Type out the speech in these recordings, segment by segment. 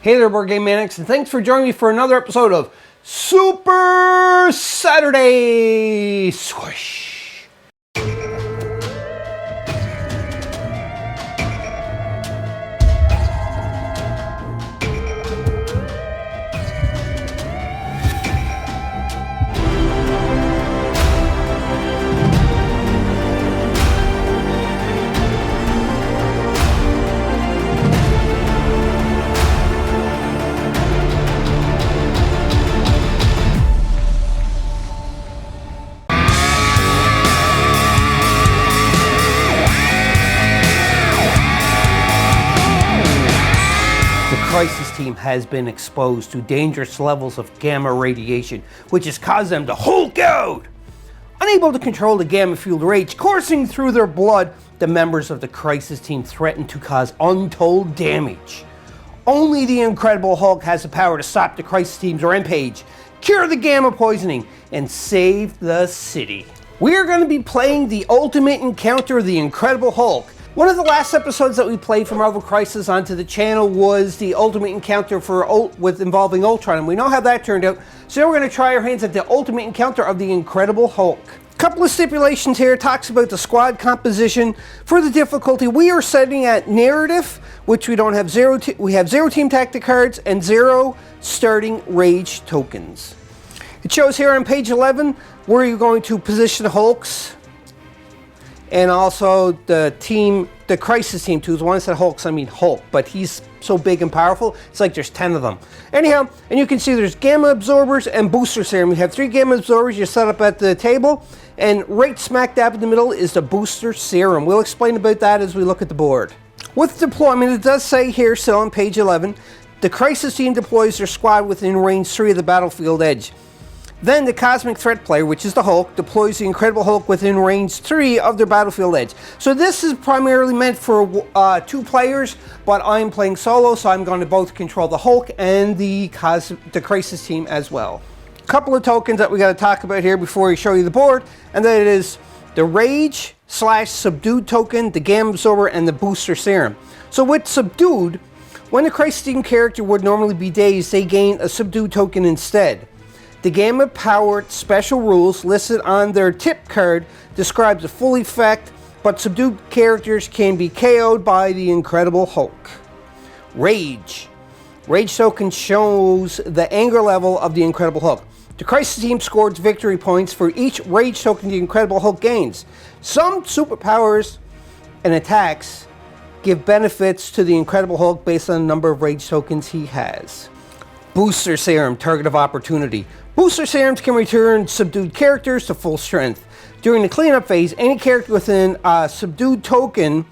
Hey there, Board Game Maniacs, and thanks for joining me for another episode of Super Saturday Swoosh. The Crisis team has been exposed to dangerous levels of gamma radiation, which has caused them to Hulk out. Unable to control the gamma-fueled rage coursing through their blood, the members of the Crisis team threaten to cause untold damage. Only the Incredible Hulk has the power to stop the Crisis team's rampage, cure the gamma poisoning, and save the city. We are going to be playing the ultimate encounter of the Incredible Hulk. One of the last episodes that we played from Marvel Crisis onto the channel was the ultimate encounter involving Ultron, and we know how that turned out. So now we're going to try our hands at the ultimate encounter of the Incredible Hulk. Couple of stipulations here. Talks about the squad composition. For the difficulty, we are setting at narrative, which we don't have we have 0 team tactic cards and 0 starting rage tokens. It shows here on page 11 where you're going to position the Hulks. And also the Crisis team too. When I said Hulks, I mean Hulk, but he's so big and powerful, it's like there's 10 of them. Anyhow, and you can see there's gamma absorbers and booster serum. We have 3 gamma absorbers you set up at the table, and right smack dab in the middle is the booster serum. We'll explain about that as we look at the board. With deployment, it does say here still on page 11, the Crisis team deploys their squad within range 3 of the battlefield edge. Then the Cosmic Threat player, which is the Hulk, deploys the Incredible Hulk within range 3 of their battlefield edge. So this is primarily meant for 2 players, but I'm playing solo, so I'm going to both control the Hulk and the Crisis team as well. A couple of tokens that we got to talk about here before we show you the board, and that is the Rage/Subdued token, the Gamma Absorber, and the Booster Serum. So with Subdued, when the Crisis team character would normally be dazed, they gain a Subdued token instead. The Gamma-powered special rules listed on their tip card describes the full effect, but subdued characters can be KO'd by the Incredible Hulk. Rage. Rage token shows the anger level of the Incredible Hulk. The Crisis team scores victory points for each Rage token the Incredible Hulk gains. Some superpowers and attacks give benefits to the Incredible Hulk based on the number of Rage tokens he has. Booster Serum, target of opportunity. Booster Serums can return subdued characters to full strength. During the cleanup phase, any character within a subdued token,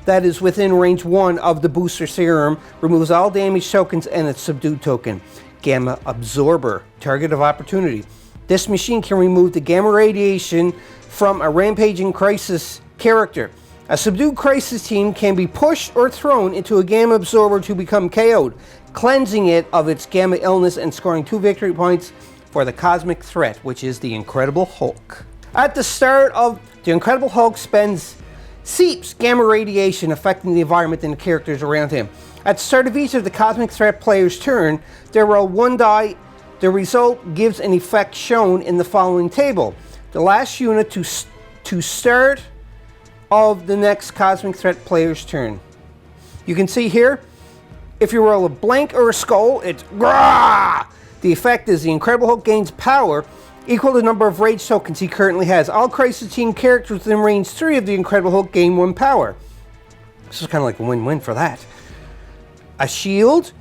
that is within range 1 of the Booster Serum, removes all damage tokens and its subdued token. Gamma Absorber, target of opportunity. This machine can remove the gamma radiation from a rampaging Crisis character. A subdued Crisis team can be pushed or thrown into a Gamma Absorber to become KO'd, cleansing it of its gamma illness and scoring 2 victory points for the Cosmic Threat, which is the Incredible Hulk. At the start of the Incredible Hulk seeps gamma radiation affecting the environment and the characters around him. At the start of each of the Cosmic Threat player's turn, they roll 1 die. The result gives an effect shown in the following table. The last unit to start of the next Cosmic Threat player's turn. You can see here, if you roll a blank or a skull, it's Grah! The effect is the Incredible Hulk gains power equal to the number of Rage tokens he currently has. All Crisis team characters within range 3 of the Incredible Hulk gain 1 power. This is kind of like a win-win for that. A shield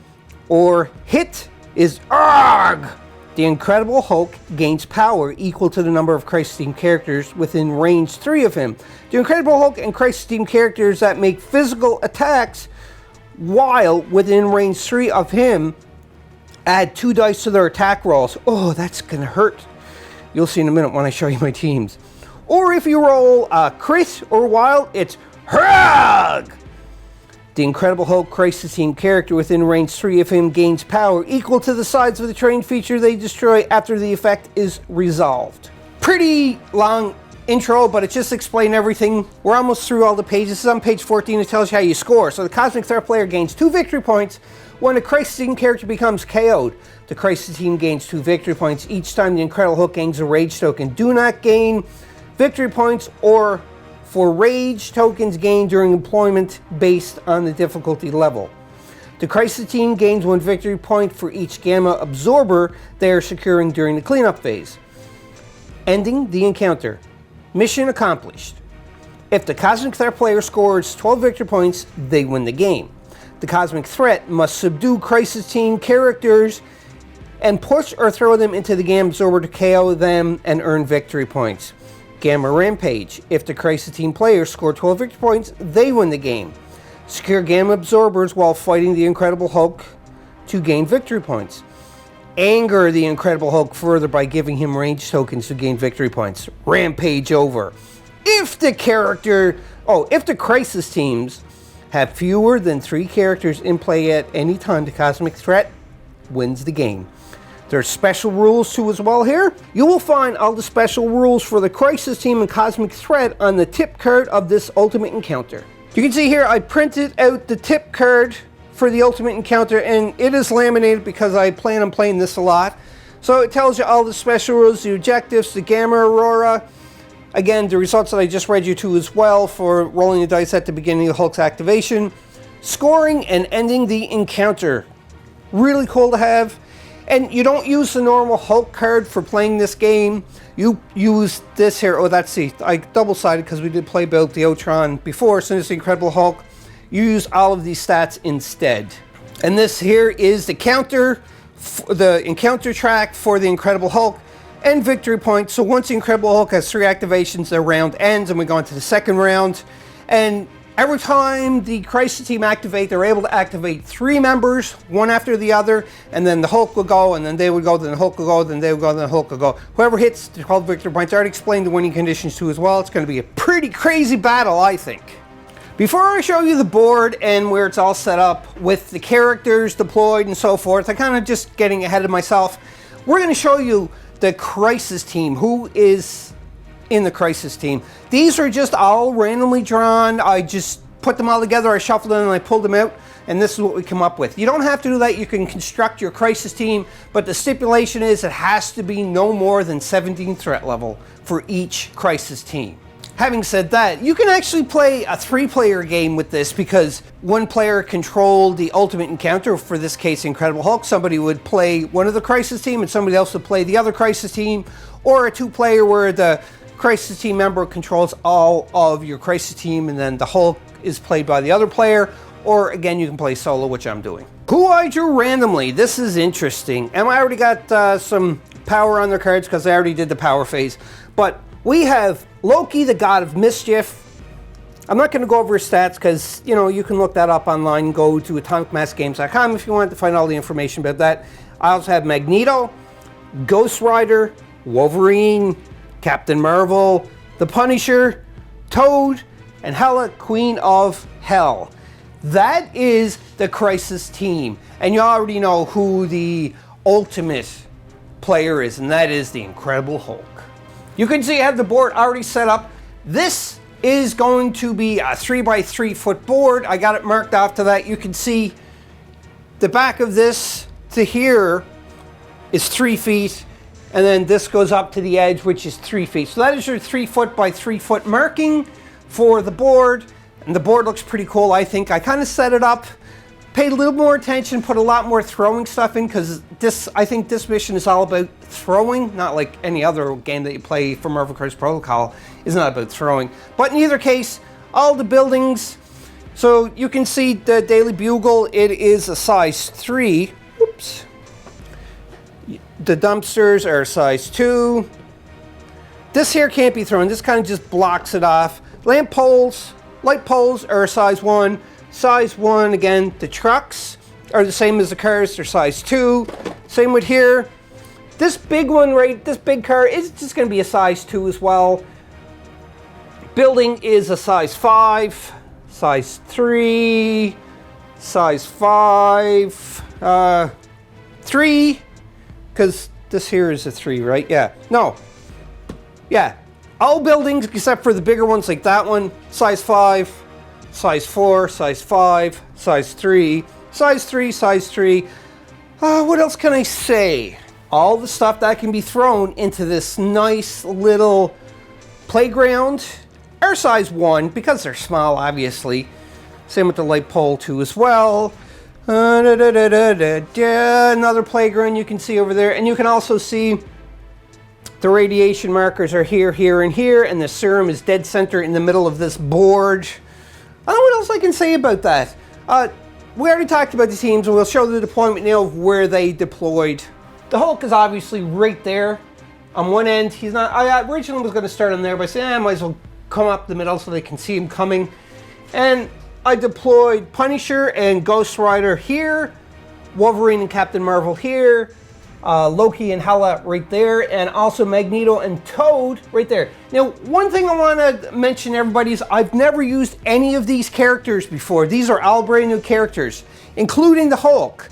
or hit is ARG! The Incredible Hulk gains power equal to the number of Crisis team characters within range 3 of him. The Incredible Hulk and Crisis team characters that make physical attacks while within range 3 of him add 2 dice to their attack rolls. Oh, that's gonna hurt. You'll see in a minute when I show you my teams. Or if you roll a crit or wild, it's HUG! The Incredible Hulk Crisis team character within range 3 of him gains power equal to the size of the terrain feature they destroy after the effect is resolved. Pretty long intro, but it just explained everything. We're almost through all the pages. This is on page 14. It tells you how you score. So the Cosmic Threat player gains 2 victory points when a Crisis Team character becomes KO'd. The Crisis Team gains 2 victory points each time the Incredible Hulk gains a Rage token. Do not gain victory points or for Rage tokens gained during employment based on the difficulty level. The Crisis Team gains 1 victory point for each Gamma Absorber they are securing during the cleanup phase. Ending the encounter. Mission accomplished. If the Cosmic Threat player scores 12 victory points, they win the game. The Cosmic Threat must subdue Crisis Team characters and push or throw them into the Gamma Absorber to KO them and earn victory points. Gamma Rampage. If the Crisis Team players score 12 victory points, they win the game. Secure Gamma Absorbers while fighting the Incredible Hulk to gain victory points. Anger the Incredible Hulk further by giving him range tokens to gain victory points. Rampage over. If the Crisis Teams have fewer than 3 characters in play at any time, the Cosmic Threat wins the game. There's special rules too as well here. You will find all the special rules for the Crisis Team and Cosmic Threat on the tip card of this Ultimate Encounter. You can see here I printed out the tip card for the Ultimate Encounter, and it is laminated because I plan on playing this a lot. So it tells you all the special rules, the objectives, the Gamma Aurora. Again, the results that I just read you to as well for rolling the dice at the beginning of Hulk's activation. Scoring and ending the encounter. Really cool to have. And you don't use the normal Hulk card for playing this game. You use this here. Oh, that's I double-sided because we did play about the Ultron before. As soon as the Incredible Hulk, you use all of these stats instead. And this here is the the encounter track for the Incredible Hulk and victory points. So once the Incredible Hulk has 3 activations, the round ends and we go into the second round. And every time the Crisis Team activate, they're able to activate 3 members, one after the other, and then the Hulk will go, and then they would go, then the Hulk will go, then they would go, then the Hulk will go. Whoever hits the 12 victory points, I already explained the winning conditions too as well. It's going to be a pretty crazy battle, I think. Before I show you the board and where it's all set up with the characters deployed and so forth, I'm kind of just getting ahead of myself. We're going to show you the Crisis Team, who is in the Crisis Team. These are just all randomly drawn. I just put them all together, I shuffled them and I pulled them out, and this is what we come up with. You don't have to do that. You can construct your Crisis Team, but the stipulation is it has to be no more than 17 threat level for each Crisis Team. Having said that, you can actually play a 3-player game with this because one player controlled the Ultimate Encounter, for this case Incredible Hulk. Somebody would play one of the Crisis Team and somebody else would play the other Crisis Team, or a 2-player where the Crisis Team member controls all of your Crisis Team and then the Hulk is played by the other player, or again you can play solo, which I'm doing. Who I drew randomly. This is interesting, and I already got some power on their cards because I already did the power phase, but we have Loki, the God of Mischief. I'm not going to go over his stats because, you know, you can look that up online. Go to atomicmassgames.com if you want to find all the information about that. I also have Magneto, Ghost Rider, Wolverine, Captain Marvel, the Punisher, Toad, and Hela, Queen of Hell. That is the Crisis Team. And you already know who the ultimate player is, and that is the Incredible Hulk. You can see I have the board already set up. This is going to be a 3x3 foot board. I got it marked off to that. You can see the back of this to here is 3 feet, and then this goes up to the edge, which is 3 feet. So that is your 3 foot by 3 foot marking for the board, and the board looks pretty cool, I think. I kind of set it up, paid a little more attention, put a lot more throwing stuff in, because I think this mission is all about throwing, not like any other game that you play for Marvel Crisis Protocol is not about throwing. But in either case, all the buildings, so you can see the Daily Bugle, it is a size 3. Oops. The dumpsters are size 2. This here can't be thrown, this kind of just blocks it off. Lamp poles, light poles are size 1. Size 1, again, the trucks are the same as the cars, they're size 2. Same with here. This big one, right, this big car is just going to be a size 2 as well. Building is a size 5, size 3, size 5, 3, because this here is a 3, right? Yeah, no. Yeah, All buildings except for the bigger ones like that one, size 5, size 4, size 5, size 3, size 3, size 3. What else can I say? All the stuff that can be thrown into this nice little playground are size 1 because they're small, obviously. Same with the light pole too as well. Another playground you can see over there, and you can also see the radiation markers are here, here, and here, and the serum is dead center in the middle of this board. I don't know what else I can say about that. We already talked about the teams, and we'll show the deployment now of where they deployed. The Hulk is obviously right there on one end. He's not. I originally was going to start him there, but I said, I might as well come up the middle so they can see him coming. And I deployed Punisher and Ghost Rider here, Wolverine and Captain Marvel here, Loki and Hela right there, and also Magneto and Toad right there. Now, one thing I want to mention, everybody, is I've never used any of these characters before. These are all brand new characters, including the Hulk.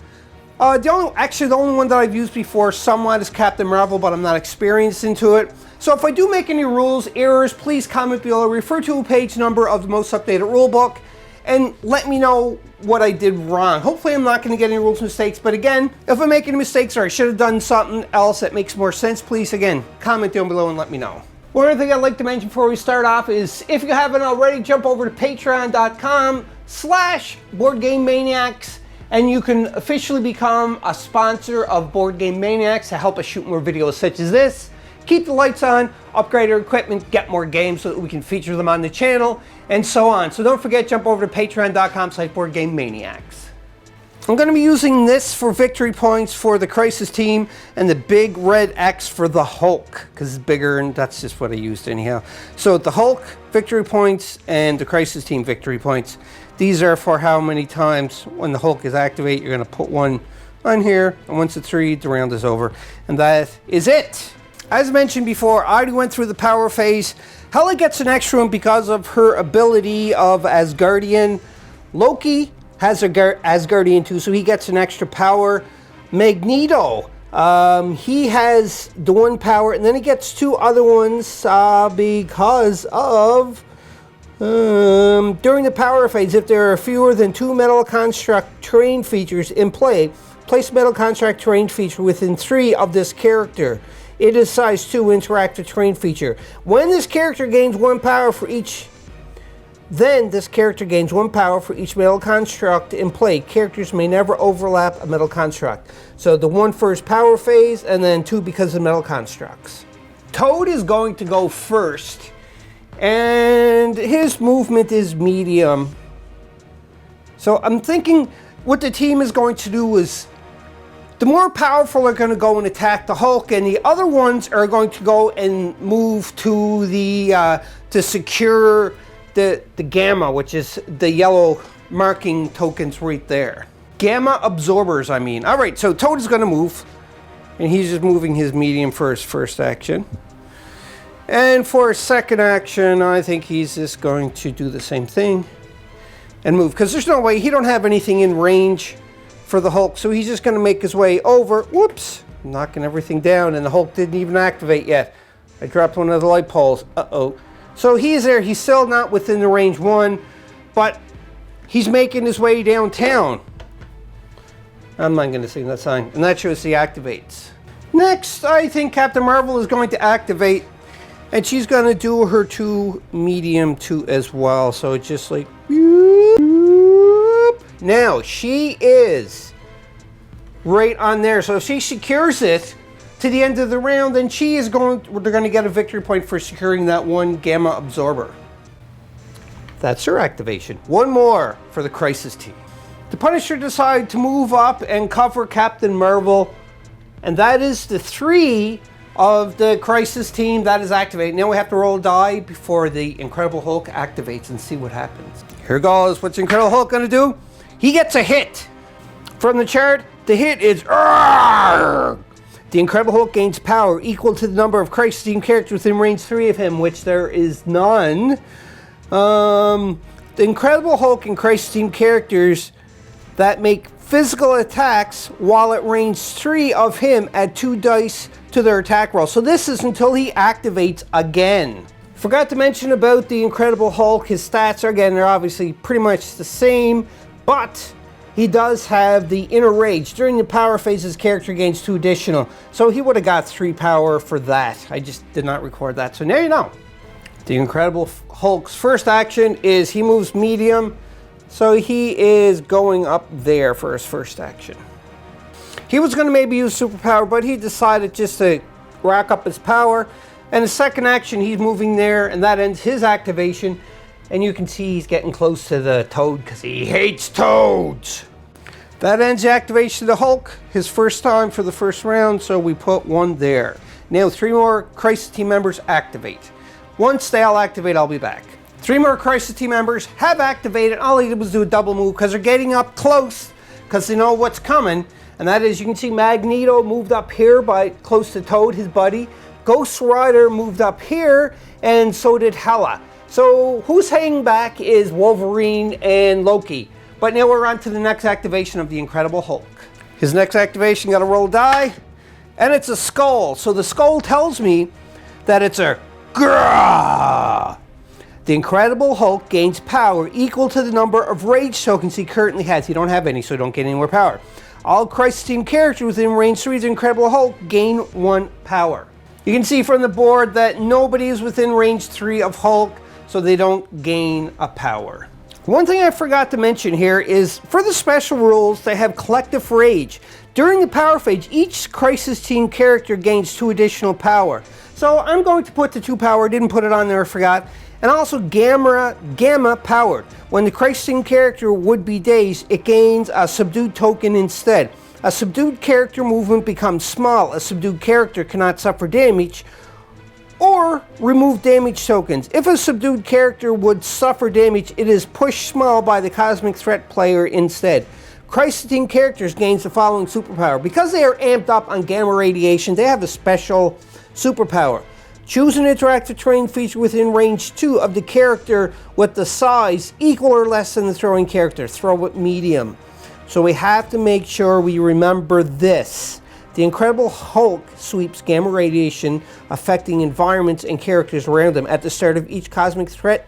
The only one that I've used before somewhat is Captain Marvel, but I'm not experienced into it. So if I do make any rules, errors, please comment below. Refer to a page number of the most updated rulebook, and let me know what I did wrong. Hopefully I'm not going to get any rules mistakes, but again, if I make any mistakes or I should have done something else that makes more sense, please, again, comment down below and let me know. One other thing I'd like to mention before we start off is, if you haven't already, jump over to patreon.com/BoardGameManiacs, and you can officially become a sponsor of Board Game Maniacs to help us shoot more videos such as this, keep the lights on, upgrade our equipment, get more games so that we can feature them on the channel, and so on. So don't forget, jump over to patreon.com/BoardGameManiacs. I'm going to be using this for victory points for the Crisis team, and the big red X for the Hulk, because it's bigger, and that's just what I used anyhow. So the Hulk victory points and the Crisis team victory points. These are for how many times when the Hulk is activated. You're going to put one on here, and once it's 3, the round is over. And that is it. As mentioned before, I already went through the power phase. Hela gets an extra one because of her ability of Asgardian. Loki has Asgardian too, so he gets an extra power. Magneto, he has the 1 power, and then he gets 2 other ones because of during the power phase, if there are fewer than 2 metal construct terrain features in play, place metal construct terrain feature within 3 of this character. It is size 2 interactive terrain feature. When this character gains 1 power for each, then this character gains 1 power for each metal construct in play. Characters may never overlap a metal construct. So the 1 first power phase, and then 2 because of metal constructs. Toad is going to go first, and his movement is medium. So I'm thinking what the team is going to do is, the more powerful are going to go and attack the Hulk, and the other ones are going to go and move to the to secure the gamma, which is the yellow marking tokens right there. Gamma absorbers, I mean. All right, so Toad is going to move, and he's just moving his medium for his first action. And for his second action, I think he's just going to do the same thing and move, because there's no way, he don't have anything in range for the Hulk, so he's just going to make his way over. Whoops, knocking everything down, and the Hulk didn't even activate yet. I dropped one of the light poles. Uh-oh. So he's there. He's still not within the range 1, but he's making his way downtown. I'm not going to sing that sign, and that shows he activates. Next, I think Captain Marvel is going to activate, and she's going to do her 2 medium 2 as well. So it's just like, now she is right on there. So if she secures it to the end of the round, then she is they're going to get a victory point for securing that 1 gamma absorber. That's her activation. 1 more for the Crisis team. The Punisher decided to move up and cover Captain Marvel, and that is the 3 of the Crisis team that is activated. Now we have to roll a die before the Incredible Hulk activates and see what happens. Here goes. What's Incredible Hulk going to do? He gets a hit. From the chart, the hit is Arrgh! The Incredible Hulk gains power equal to the number of Crisis team characters within range 3 of him, which there is none. The Incredible Hulk and Crisis team characters that make physical attacks while at range 3 of him add 2 dice to their attack roll. So this is until he activates again. Forgot to mention about the Incredible Hulk. His stats are, again, they're obviously pretty much the same, but he does have the Inner Rage. During the power phase, his character gains 2 additional, so he would have got 3 power for that. I just did not record that, so there you know. The Incredible Hulk's first action is he moves medium, so he is going up there for his first action. He was going to maybe use superpower, but he decided just to rack up his power. And the second action, he's moving there, and that ends his activation. And you can see he's getting close to the Toad because he hates toads. That ends the activation of the Hulk, his first time for the first round, so we put 1 there. Now 3 more Crisis Team members activate. Once they all activate, I'll be back. 3 more Crisis Team members have activated. All they did was do a double move because they're getting up close because they know what's coming. And that is, you can see Magneto moved up here by close to Toad, his buddy. Ghost Rider moved up here, and so did Hela. So who's hanging back is Wolverine and Loki. But now we're on to the next activation of the Incredible Hulk. His next activation, got to roll die, and it's a skull. So the skull tells me that it's a grrrr. The Incredible Hulk gains power equal to the number of rage tokens he currently has. He don't have any, so don't get any more power. All Crisis Team characters within range 3 of the Incredible Hulk gain 1 power. You can see from the board that nobody is within range 3 of Hulk, so they don't gain a power. One thing I forgot to mention here is, for the special rules, they have Collective Rage. During the power phase, each Crisis Team character gains 2 additional power. So I'm going to put the 2 power, didn't put it on there, I forgot. And also Gamma powered. When the Crisis Team character would be dazed, it gains a subdued token instead. A subdued character movement becomes small. A subdued character cannot suffer damage or remove damage tokens. If a subdued character would suffer damage, it is pushed small by the Cosmic Threat player instead. Crisis Team characters gains the following superpower. Because they are amped up on gamma radiation, they have a special superpower. Choose an interactive terrain feature within range 2 of the character with the size equal or less than the throwing character. Throw it medium. So we have to make sure we remember this. The Incredible Hulk sweeps gamma radiation affecting environments and characters around them. At the start of each Cosmic Threat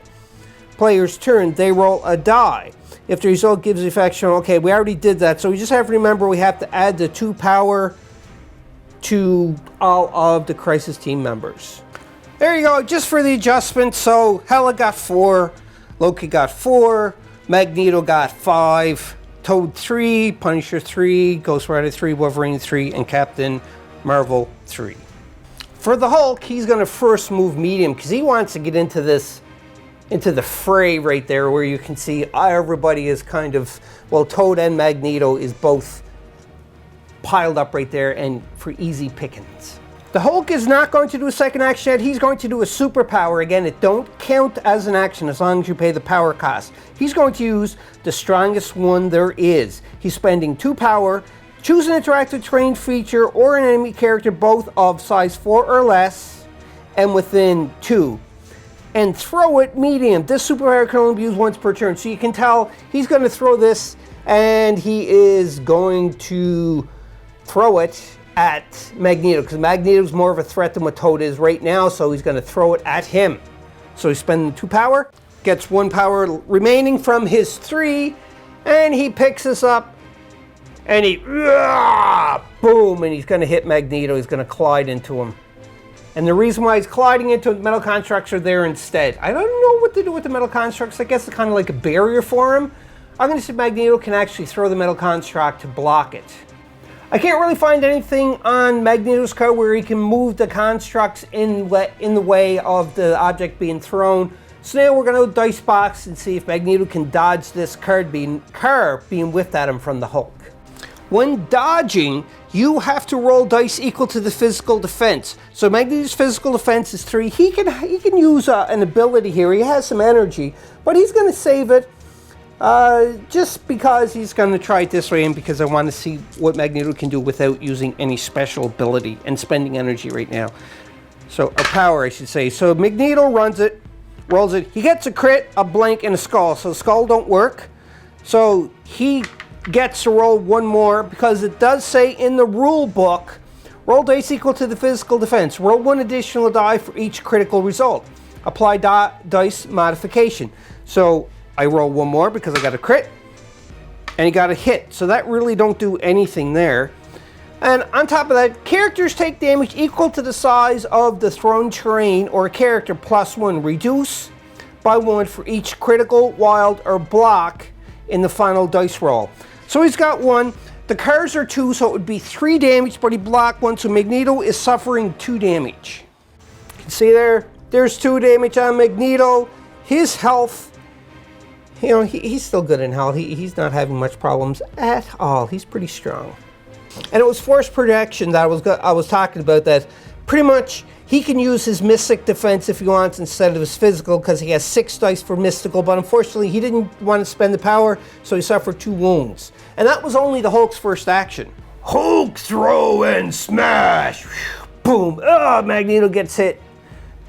player's turn, they roll a die. If the result gives the effect shown, okay, we already did that. So we just have to remember we have to add the 2 power to all of the Crisis Team members. There you go, just for the adjustment. So Hela got 4, Loki got 4, Magneto got 5, Toad 3, Punisher 3, Ghost Rider 3, Wolverine 3, and Captain Marvel 3. For the Hulk, he's going to first move medium because he wants to get into the fray right there where you can see everybody is kind of, well, Toad and Magneto is both piled up right there and for easy pickings. The Hulk is not going to do a second action yet. He's going to do a superpower. Again, it don't count as an action as long as you pay the power cost. He's going to use the strongest one there is. He's spending 2 power. Choose an interactive terrain feature or an enemy character both of size 4 or less and within 2. And throw it medium. This superpower can only be used once per turn. So you can tell he's going to throw this and he is going to throw it at Magneto, because Magneto's more of a threat than what Toad is right now, so he's going to throw it at him. So he's spending 2 power, gets 1 power remaining from his 3, and he picks this up, and he, boom, and he's going to hit Magneto. He's going to collide into him. And the reason why he's colliding into metal constructs are there instead. I don't know what to do with the metal constructs. I guess it's kind of like a barrier for him. I'm going to see Magneto can actually throw the metal construct to block it. I can't really find anything on Magneto's card where he can move the constructs in the way of the object being thrown. So now we're going to dice box and see if Magneto can dodge this card being whiffed at him from the Hulk. When dodging, you have to roll dice equal to the physical defense. So Magneto's physical defense is 3. He can use an ability here. He has some energy, but he's going to save it. Just because he's going to try it this way and because I want to see what Magneto can do without using any special ability and spending energy right now. So, or power, I should say. So Magneto runs it, rolls it. He gets a crit, a blank, and a skull. So skull don't work. So he gets to roll 1 more because it does say in the rule book, roll dice equal to the physical defense. Roll 1 additional die for each critical result. apply dice modification. So I roll one more because I got a crit, and he got a hit. So that really don't do anything there. And on top of that, characters take damage equal to the size of the thrown terrain or character +1. Reduce by 1 for each critical, wild, or block in the final dice roll. So he's got 1. The cards are 2, so it would be 3 damage, but he blocked 1, so Magneto is suffering 2 damage. You can see there's 2 damage on Magneto. His health, you know, he's still good in health. He's not having much problems at all. He's pretty strong. And it was force projection that I was talking about, that pretty much he can use his mystic defense if he wants instead of his physical, because he has 6 dice for mystical, but unfortunately he didn't want to spend the power, so he suffered 2 wounds. And that was only the Hulk's first action. Hulk throw and smash! Boom! Oh, Magneto gets hit.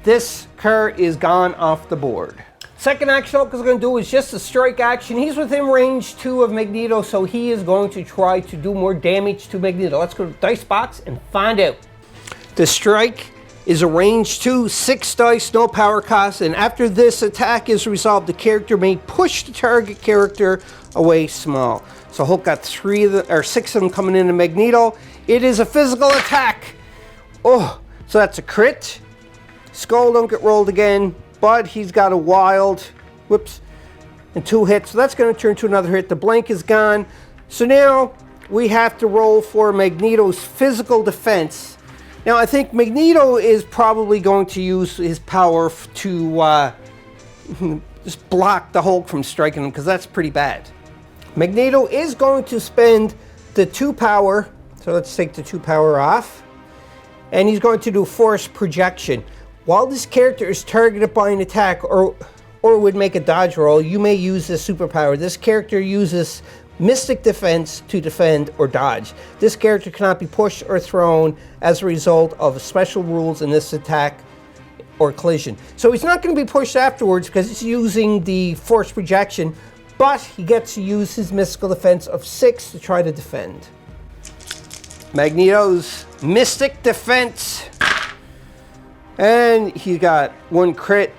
This card is gone off the board. Second action Hulk is going to do is just a strike action. He's within range 2 of Magneto, so he is going to try to do more damage to Magneto. Let's go to the dice box and find out. The strike is a range 2, 6 dice, no power cost, and after this attack is resolved, the character may push the target character away small. So Hulk got 6 of them coming into Magneto. It is a physical attack. Oh, so that's a crit. Skull don't get rolled again. But he's got a wild, whoops, and 2 hits. So that's going to turn to another hit. The blank is gone. So now we have to roll for Magneto's physical defense. Now I think Magneto is probably going to use his power to just block the Hulk from striking him, because that's pretty bad. Magneto is going to spend the 2 power. So let's take the 2 power off. And he's going to do force projection. While this character is targeted by an attack or would make a dodge roll, you may use this superpower. This character uses mystic defense to defend or dodge. This character cannot be pushed or thrown as a result of special rules in this attack or collision. So he's not going to be pushed afterwards because he's using the force projection, but he gets to use his mystical defense of 6 to try to defend. Magneto's mystic defense. And he got 1 crit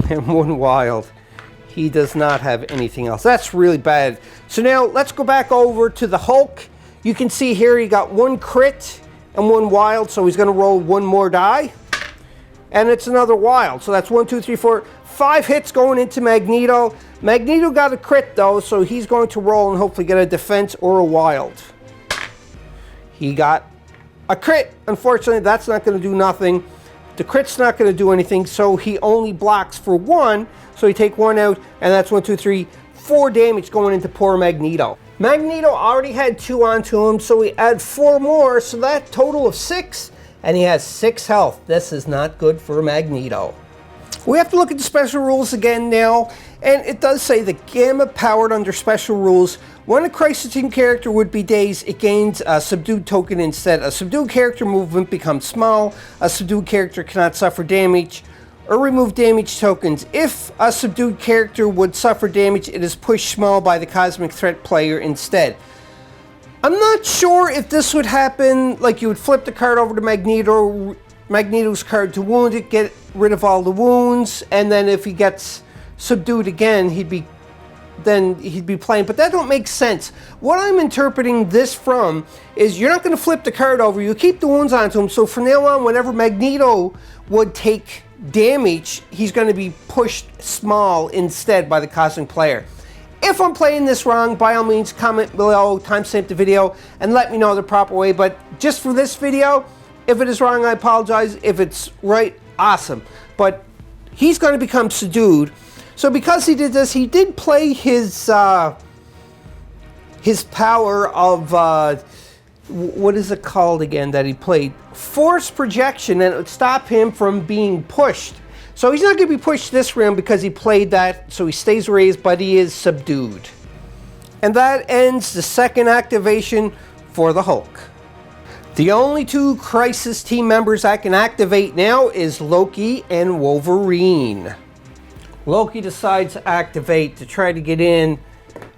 and 1 wild. He does not have anything else. That's really bad. So now let's go back over to the Hulk. You can see here he got 1 crit and 1 wild, so he's going to roll 1 more die. And it's another wild. So that's 1, 2, 3, 4, 5 hits going into Magneto. Magneto got a crit though, so he's going to roll and hopefully get a defense or a wild. He got a crit. Unfortunately, that's not going to do nothing. The crit's not going to do anything, so he only blocks for 1. So he take 1 out, and that's 1, 2, 3, 4 damage going into poor Magneto. Magneto already had 2 onto him, so we add 4 more, so that total of 6, and he has 6 health. This is not good for Magneto. We have to look at the special rules again now, and it does say the Gamma powered under special rules. When a Crisis Team character would be dazed, it gains a subdued token instead. A subdued character movement becomes small. A subdued character cannot suffer damage or remove damage tokens. If a subdued character would suffer damage, it is pushed small by the Cosmic Threat player instead. I'm not sure if this would happen, like you would flip the card over to Magneto's card to wound it, get rid of all the wounds, and then if he gets subdued again, he'd be playing, but that don't make sense. What I'm interpreting this from is you're not going to flip the card over, you keep the wounds onto him, so from now on, whenever Magneto would take damage, he's going to be pushed small instead by the Cosmic player. If I'm playing this wrong, by all means, comment below, timestamp the video, and let me know the proper way, but just for this video, if it is wrong, I apologize. If it's right, awesome. But he's going to become subdued. So because he did this, he did play his power of, what is it called again that he played? Force projection, and it would stop him from being pushed. So he's not going to be pushed this round because he played that, so he stays where he is, but he is subdued. And that ends the second activation for the Hulk. The only 2 Crisis Team members I can activate now is Loki and Wolverine. Loki decides to activate to try to get in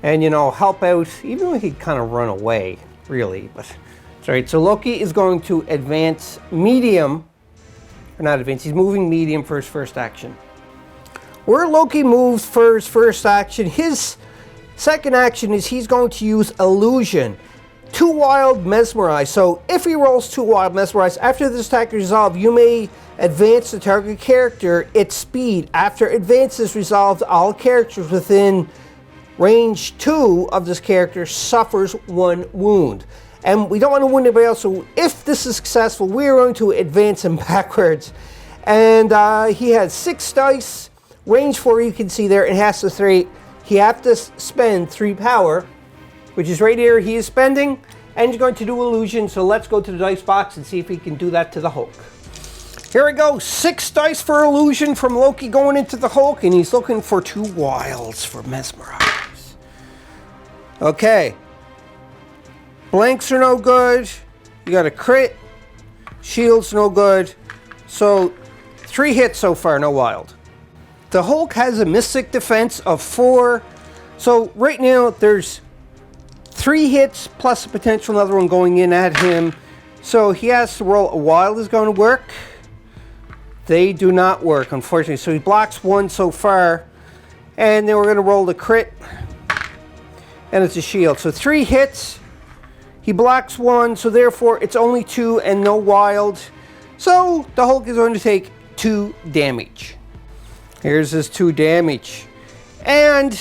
and, you know, help out, even though he'd kind of run away, really. But it's all right. So Loki is going to advance medium or not advance, he's moving medium for his first action. Where Loki moves for his first action, his second action is he's going to use Illusion. 2 Wild, Mesmerize. So if he rolls 2 Wild, Mesmerize, after this attack is resolved, you may advance the target character its speed. After advance is resolved, all characters within range 2 of this character suffers 1 wound. And we don't want to wound anybody else, so if this is successful, we're going to advance him backwards. And he has 6 dice, range 4 you can see there, and has to 3. He has to spend 3 power, which is right here he is spending, and he's going to do Illusion, so let's go to the dice box and see if he can do that to the Hulk. Here we go, 6 dice for Illusion from Loki going into the Hulk, and he's looking for 2 wilds for Mesmerize. Okay. Blanks are no good. You got a crit. Shield's no good. So 3 hits so far, no wild. The Hulk has a Mystic Defense of 4. So right now there's 3 hits plus a potential another one going in at him. So he has to roll a wild is going to work. They do not work, unfortunately. So he blocks 1 so far. And then we're going to roll the crit. And it's a shield. So 3 hits. He blocks 1, so therefore it's only 2 and no wild. So the Hulk is going to take 2 damage. Here's his 2 damage. And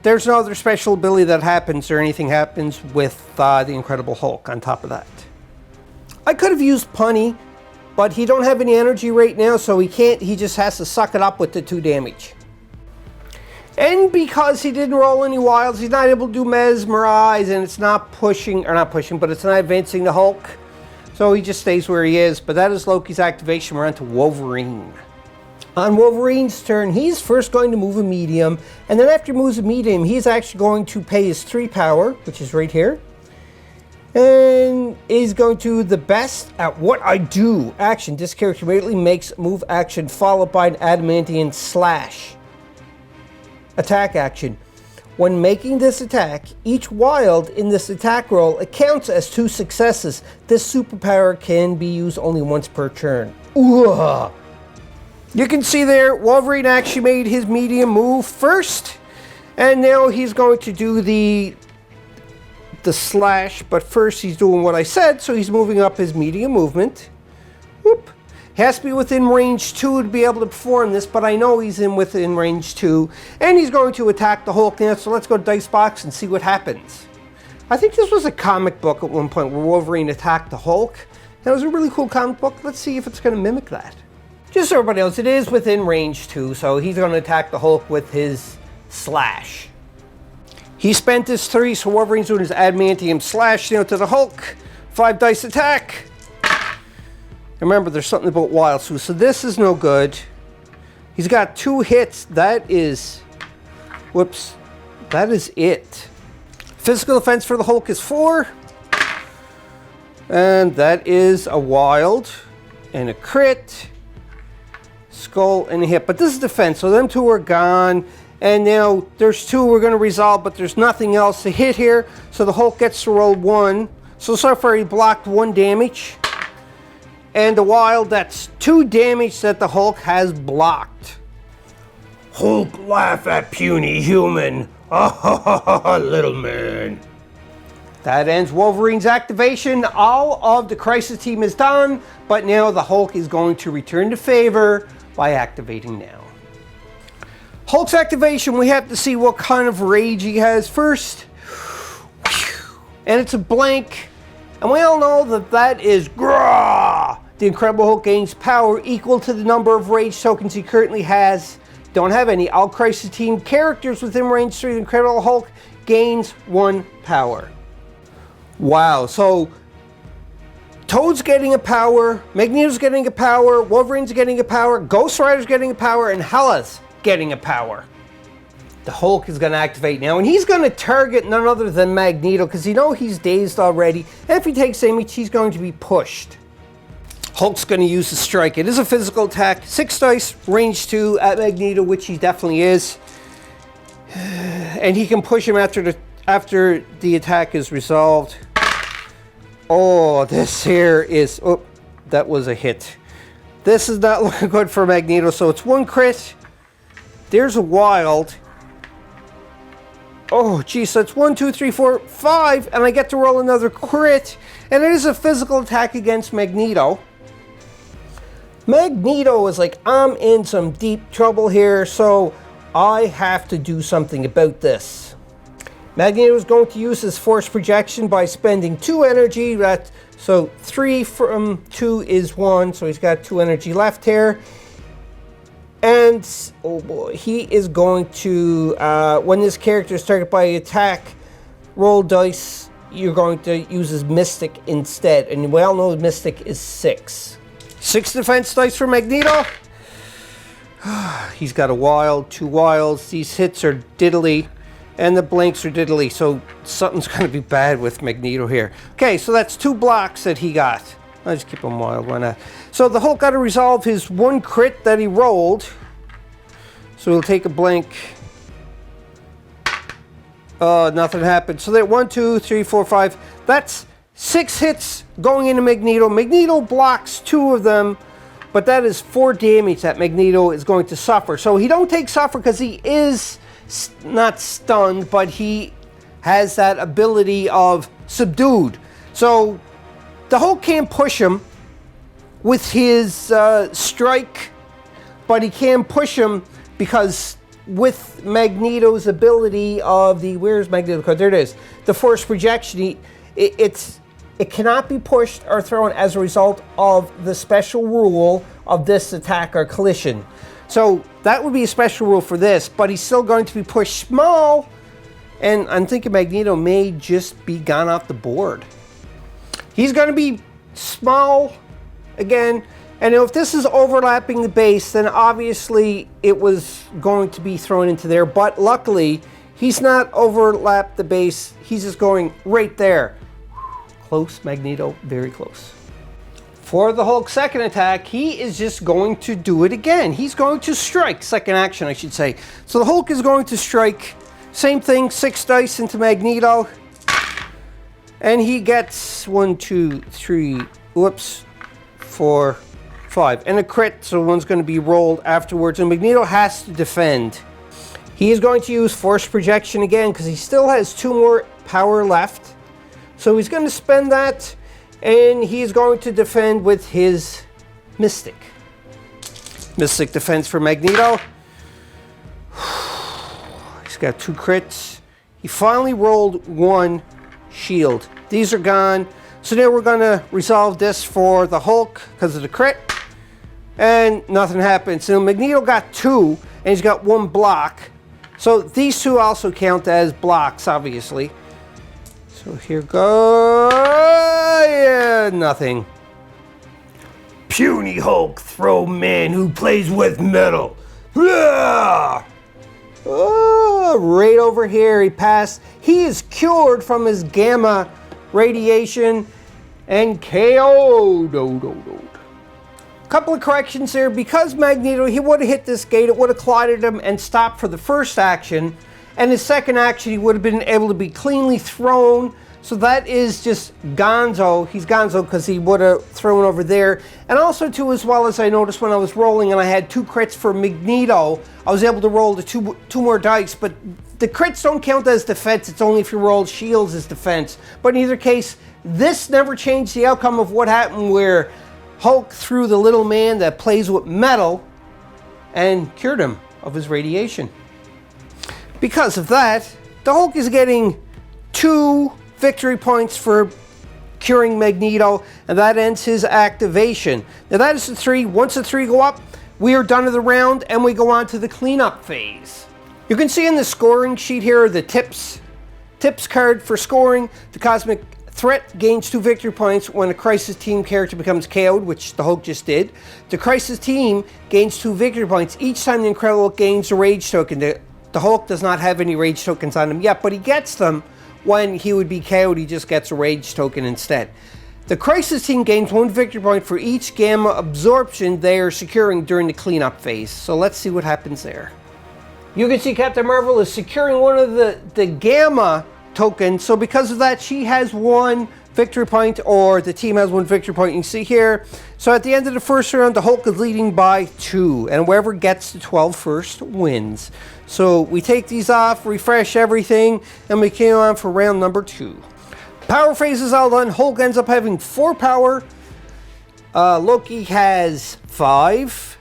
there's no other special ability that happens or anything happens with the Incredible Hulk on top of that. I could have used Punny, but he don't have any energy right now, so he can't. He just has to suck it up with the 2 damage. And because he didn't roll any wilds, he's not able to do Mesmerize, and it's not pushing, or not pushing, but it's not advancing the Hulk. So he just stays where he is. But that is Loki's activation. We're on to Wolverine. On Wolverine's turn, he's first going to move a medium, and then after he moves a medium, he's actually going to pay his 3 power, which is right here. And is going to the best at what I do action. This character immediately makes a move action followed by an Adamantium Slash attack action. When making this attack, each wild in this attack roll accounts as 2 successes. This superpower can be used only once per turn. Ooh. You can see there, Wolverine actually made his medium move first, and now he's going to do the slash, but first he's doing what I said, so he's moving up his medium movement. Whoop. He has to be within range 2 to be able to perform this, but I know he's within range 2, and he's going to attack the Hulk now, so let's go to Dice Box and see what happens. I think this was a comic book at one point where Wolverine attacked the Hulk. That was a really cool comic book. Let's see if it's going to mimic that. Just so everybody else, it is within range 2, so he's going to attack the Hulk with his slash. He spent his 3, so Wolverine's doing his Adamantium Slash to the Hulk. 5 dice attack. Remember, there's something about wild, so this is no good. He's got 2 hits. That is... Whoops. That is it. Physical defense for the Hulk is 4. And that is a wild. And a crit. Skull and a hit. But this is defense, so them 2 are gone. And now there's 2 we're going to resolve, but there's nothing else to hit here. So the Hulk gets to roll 1. So far he blocked 1 damage. And the wild, that's 2 damage that the Hulk has blocked. Hulk laugh at puny human. Ah, little man. That ends Wolverine's activation. All of the Crisis Team is done, but now the Hulk is going to return to favor by activating now. Hulk's activation, we have to see what kind of rage he has first. And it's a blank. And we all know that that is Grah! The Incredible Hulk gains power equal to the number of rage tokens he currently has. Don't have any. All Crisis Team characters within range 3 of the Incredible Hulk gains 1 power. Wow, so Toad's getting a power, Magneto's getting a power, Wolverine's getting a power, Ghost Rider's getting a power, and Hela's getting a power. The Hulk is going to activate now, and he's going to target none other than Magneto, because you know he's dazed already, and if he takes damage, he's going to be pushed. Hulk's going to use the strike. It is a physical attack. 6 dice, range 2 at Magneto, which he definitely is. And he can push him after the attack is resolved. Oh, this here is... Oh, that was a hit. This is not looking good for Magneto, so it's 1 crit. There's a wild. Oh, geez, so it's 1, 2, 3, 4, 5, and I get to roll another crit. And it is a physical attack against Magneto. Magneto is like, I'm in some deep trouble here, so I have to do something about this. Magneto is going to use his force projection by spending 2 energy. So 3 from 2 is 1, so he's got 2 energy left here. And, oh boy, he is going to, when this character is targeted by attack, roll dice, you're going to use his Mystic instead. And we all know Mystic is 6. 6 defense dice for Magneto. He's got a wild, 2 wilds. These hits are diddly. And the blanks are diddly, so something's going to be bad with Magneto here. Okay, so that's 2 blocks that he got. I'll just keep him wild, why not? So the Hulk got to resolve his 1 crit that he rolled. So he'll take a blank. Nothing happened. So that 1, 2, 3, 4, 5. That's 6 hits going into Magneto. Magneto blocks 2 of them, but that is 4 damage that Magneto is going to suffer. So he don't take suffer because he is not stunned, but he has that ability of subdued. So the Hulk can't push him with his strike, but he can push him because with Magneto's ability of the, where's Magneto card? There it is. The force projection, it cannot be pushed or thrown as a result of the special rule of this attack or collision. So that would be a special rule for this, but he's still going to be pushed small, and I'm thinking Magneto may just be gone off the board. He's going to be small again, and if this is overlapping the base, then obviously it was going to be thrown into there, but luckily he's not overlapped the base, he's just going right there. Close, Magneto, very close. For the Hulk's second attack, he is just going to do it again. He's going to strike, second action I should say. So the Hulk is going to strike, same thing, 6 dice into Magneto. And he gets 1, 2, 3, whoops, 4, 5. And a crit, so one's going to be rolled afterwards. And Magneto has to defend. He is going to use force projection again because he still has 2 more power left. So he's going to spend that. And he's going to defend with his Mystic. Mystic defense for Magneto. He's got 2 crits. He finally rolled 1 shield. These are gone. So now we're going to resolve this for the Hulk because of the crit. And nothing happened. So Magneto got 2 and he's got 1 block. So these 2 also count as blocks, obviously. So here goes, yeah, nothing. Puny Hulk throw man who plays with metal. Oh, right over here he passed. He is cured from his gamma radiation and KO'd. Couple of corrections there. Because Magneto, he would have hit this gate, it would have collided him and stopped for the first action. And his second action, he would have been able to be cleanly thrown. So that is just gonzo. He's gonzo because he would have thrown over there. And also, too, as well as I noticed when I was rolling and I had 2 crits for Magneto, I was able to roll the two more dice. But the crits don't count as defense. It's only if you roll shields as defense. But in either case, this never changed the outcome of what happened where Hulk threw the little man that plays with metal and cured him of his radiation. Because of that, the Hulk is getting 2 victory points for curing Magneto, and that ends his activation. Now that is the 3. Once the 3 go up, we are done with the round, and we go on to the cleanup phase. You can see in the scoring sheet here the tips. Tips card for scoring. The Cosmic Threat gains 2 victory points when a Crisis Team character becomes KO'd, which the Hulk just did. The Crisis Team gains 2 victory points each time the Incredible Hulk gains a Rage token. The Hulk does not have any Rage tokens on him yet, but he gets them when he would be KO'd. He just gets a Rage token instead. The Crisis Team gains 1 victory point for each gamma absorption they are securing during the cleanup phase. So let's see what happens there. You can see Captain Marvel is securing one of the gamma tokens. So because of that, she has 1 victory point, or the team has 1 victory point. You can see here. So at the end of the first round, the Hulk is leading by 2, and whoever gets to 12 first wins. So we take these off, refresh everything, and we came on for round number 2. Power phase is all done. Hulk ends up having 4 power. Loki has 5.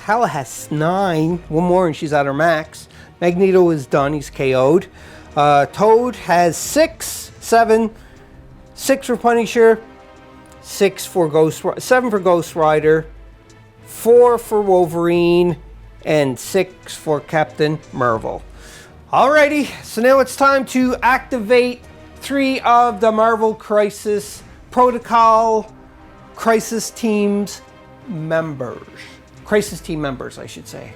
Hela has 9. One more and she's at her max. Magneto is done. He's KO'd. Toad has 6, 7, 6 for Punisher, 7 for Ghost Rider, 4 for Wolverine, and 6 for Captain Marvel. Alrighty, so now it's time to activate 3 of the Marvel Crisis Protocol Crisis Team's members. Crisis Team members, I should say.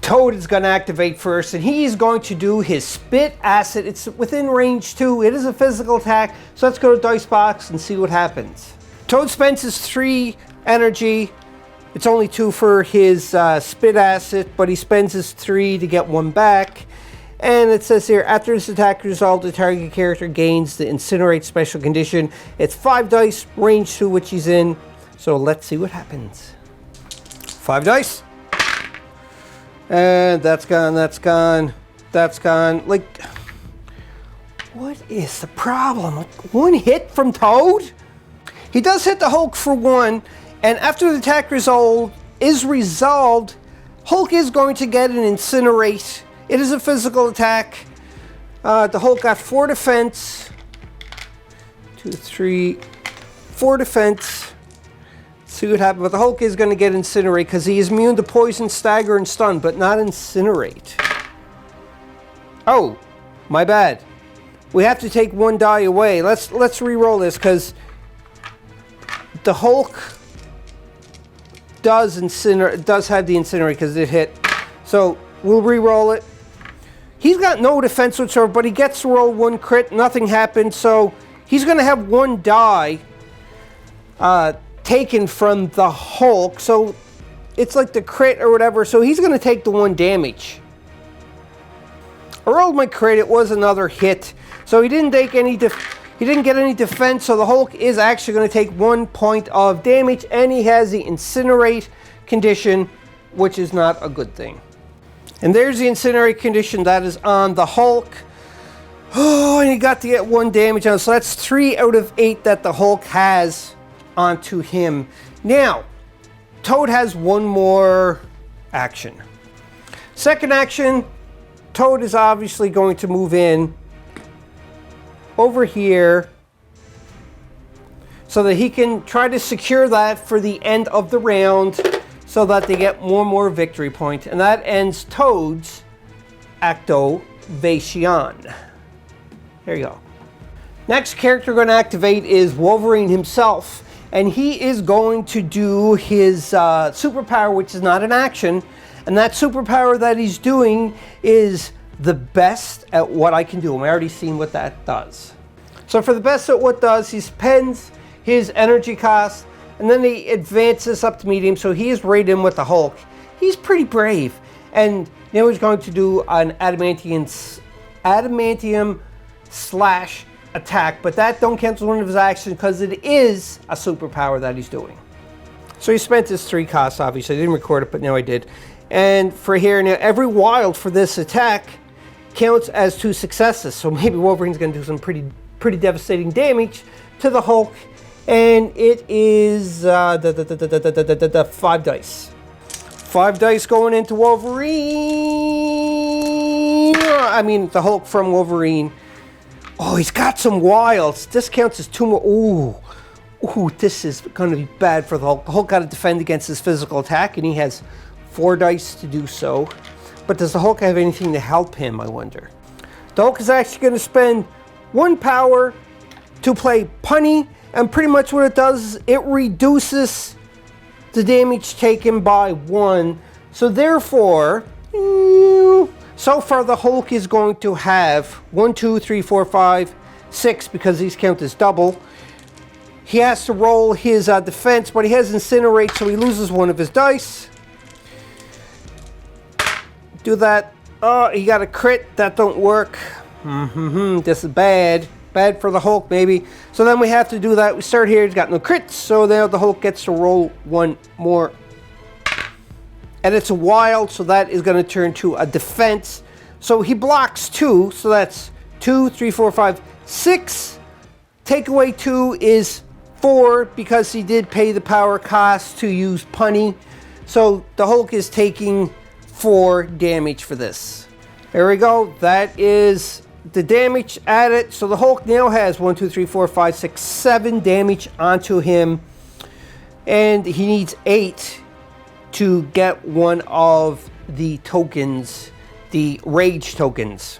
Toad is going to activate first, and he's going to do his Spit Acid. It's within range 2. It is a physical attack, so let's go to Dice Box and see what happens. Toad spends his 3 energy. It's only 2 for his Spit Acid, but he spends his 3 to get 1 back. And it says here, after this attack resolved, the target character gains the Incinerate special condition. It's 5 dice, range 2, which he's in. So let's see what happens. 5 dice. And that's gone, that's gone, that's gone. Like, what is the problem? Like, 1 hit from Toad? He does hit the Hulk for 1, and after the attack is resolved, Hulk is going to get an Incinerate. It is a physical attack. The Hulk got 4 defense. 2, 3, 4 defense. See what happens. But the Hulk is going to get Incinerate because he is immune to poison, stagger, and stun, but not Incinerate. Oh, my bad. We have to take 1 die away. Let's re-roll this because the Hulk does have the Incinerate because it hit. So we'll re-roll it. He's got no defense whatsoever, but he gets to roll 1 crit. Nothing happened, so he's going to have 1 die taken from the Hulk, so it's like the crit or whatever, so he's going to take the 1 damage. I rolled my crit, it was another hit, so he didn't take any he didn't get any defense, so the Hulk is actually going to take 1 point of damage, and he has the Incinerate condition, which is not a good thing. And there's the Incinerate condition that is on the Hulk. Oh, and he got to get 1 damage on, so that's 3 out of 8 that the Hulk has onto him. Now, Toad has 1 more action. Second action, Toad is obviously going to move in over here so that he can try to secure that for the end of the round so that they get 1 more victory point. And that ends Toad's activation. There you go. Next character going to activate is Wolverine himself. And he is going to do his superpower, which is not an action. And that superpower that he's doing is the best at what I can do. I'm already seeing what that does. So for the best at what does, he spends his energy cost, and then he advances up to medium, so he is right in with the Hulk. He's pretty brave. And now he's going to do an adamantium slash attack, but that don't cancel 1 of his actions because it is a superpower that he's doing. So he spent his 3 costs, obviously. I didn't record it, but now I did. And for here, now every wild for this attack counts as 2 successes. So maybe Wolverine's going to do some pretty devastating damage to the Hulk. And it is 5 dice. 5 dice going into Wolverine. I mean, the Hulk from Wolverine. Oh, he's got some wilds. This counts as 2 more. Ooh, this is going to be bad for the Hulk. The Hulk got to defend against his physical attack, and he has 4 dice to do so. But does the Hulk have anything to help him, I wonder? The Hulk is actually going to spend 1 power to play Punny, and pretty much what it does is it reduces the damage taken by 1. So therefore, so far the Hulk is going to have 1, 2, 3, 4, 5, 6, because these count as double. He has to roll his defense, but he has Incinerate, so he loses 1 of his dice. Do that. Oh, he got a crit. That don't work. This is bad. Bad for the Hulk, maybe. So then we have to do that. We start here. He's got no crits. So now the Hulk gets to roll one more. And it's a wild, so that is going to turn to a defense. So he blocks 2. So that's 2, 3, 4, 5, 6. Take away 2 is 4 because he did pay the power cost to use punny. So the Hulk is taking 4 damage for this. There we go. That is the damage added. So the Hulk now has 1, 2, 3, 4, 5, 6, 7 damage onto him. And he needs 8 to get one of the tokens, the rage tokens.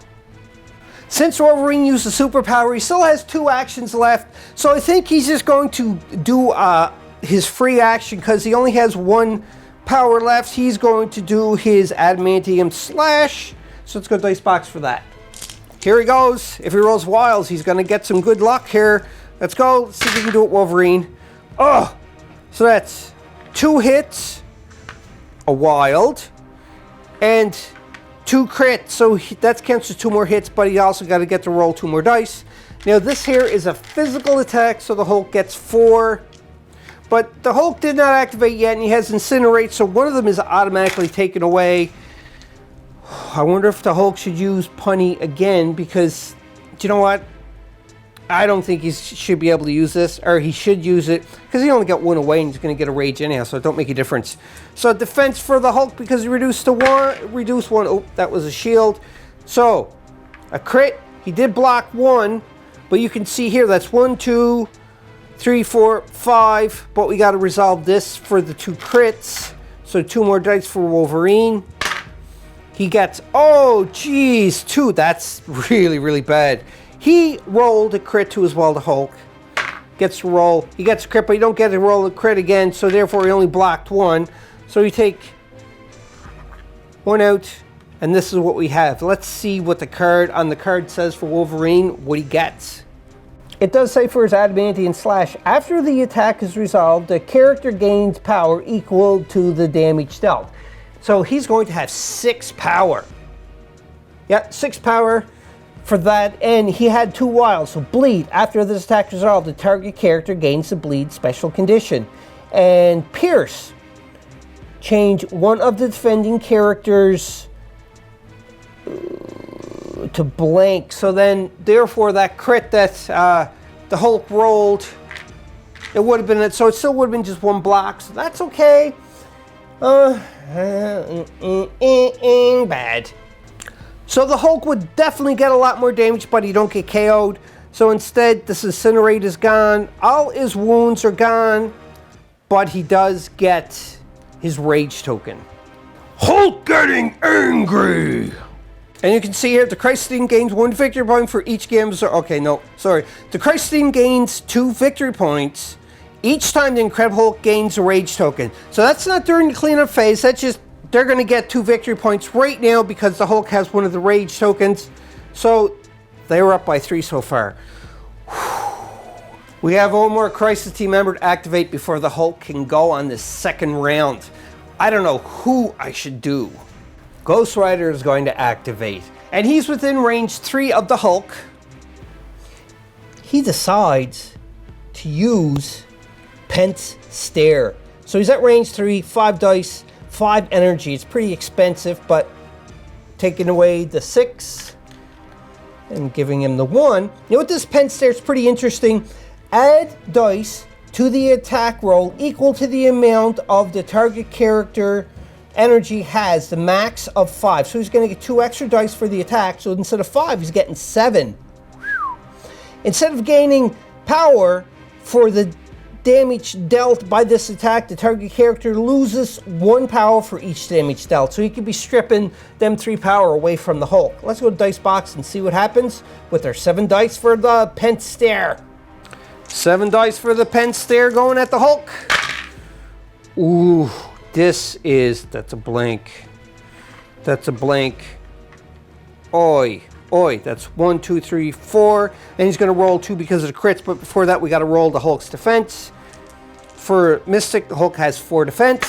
Since Wolverine used the superpower, he still has 2 actions left. So I think he's just going to do his free action because he only has 1 power left. He's going to do his adamantium slash. So let's go dice box for that. Here he goes. If he rolls wilds, he's going to get some good luck here. Let's go. Let's see if we can do it, Wolverine. Oh, so that's 2 hits, a wild, and 2 crits. So that counts as 2 more hits, but he also got to get to roll 2 more dice. Now this here is a physical attack, so the Hulk gets 4. But the Hulk did not activate yet, and he has Incinerate, so one of them is automatically taken away. I wonder if the Hulk should use punny again, because, do you know what? I don't think he should be able to use this, or he should use it, because he only got 1 away, and he's going to get a rage anyhow, so it don't make a difference. So defense for the Hulk, because he reduced to 1, reduced 1. Oh, that was a shield. So, a crit. He did block 1, but you can see here, that's 1, 2, 3, 4, 5, but we got to resolve this for the 2 crits. So 2 more dice for Wolverine. He gets, oh geez, 2. That's really, really bad. He rolled a crit too as well, the Hulk. Gets to roll. He gets a crit, but you don't get to roll a crit again, so therefore he only blocked 1. So you take 1 out, and this is what we have. Let's see what the card on the card says for Wolverine, what he gets. It does say for his adamantium slash, after the attack is resolved, the character gains power equal to the damage dealt. So he's going to have 6 power. Yeah, 6 power for that, and he had 2 wilds. So bleed, after this attack is resolved, the target character gains the bleed special condition. And pierce, change one of the defending characters to blank. So then, therefore, that crit that the Hulk rolled, it would have been, so it still would have been just 1 block. So that's okay. Bad. So the Hulk would definitely get a lot more damage, but he don't get KO'd. So instead, this Incinerate is gone. All his wounds are gone, but he does get his rage token. Hulk getting angry. And you can see here, the Crisis team gains 1 victory point for each game. Okay, no, sorry. The Crisis team gains 2 victory points each time the Incredible Hulk gains a rage token. So that's not during the cleanup phase. That's just, they're going to get 2 victory points right now because the Hulk has one of the rage tokens. So they were up by 3 so far. We have one more Crisis team member to activate before the Hulk can go on this second round. I don't know who I should do. Ghost Rider is going to activate, and he's within range 3 of the Hulk. He decides to use Pent's Stare. So he's at range 3, 5 dice, 5 energy. It's pretty expensive, but taking away the 6 and giving him the 1. You know what, this Pent's Stare is pretty interesting. Add dice to the attack roll equal to the amount of the target character energy has, the max of 5. So he's going to get 2 extra dice for the attack. So instead of 5, he's getting 7. Instead of gaining power for the damage dealt by this attack, the target character loses 1 power for each damage dealt. So he could be stripping them 3 power away from the Hulk. Let's go to dice box and see what happens with our 7 dice for the Pent's Stare. 7 dice for the Pent's Stare going at the Hulk. Ooh. That's a blank. That's a blank. Oi. That's 1, 2, 3, 4. And he's going to roll 2 because of the crits. But before that, we got to roll the Hulk's defense. For Mystic, the Hulk has 4 defense.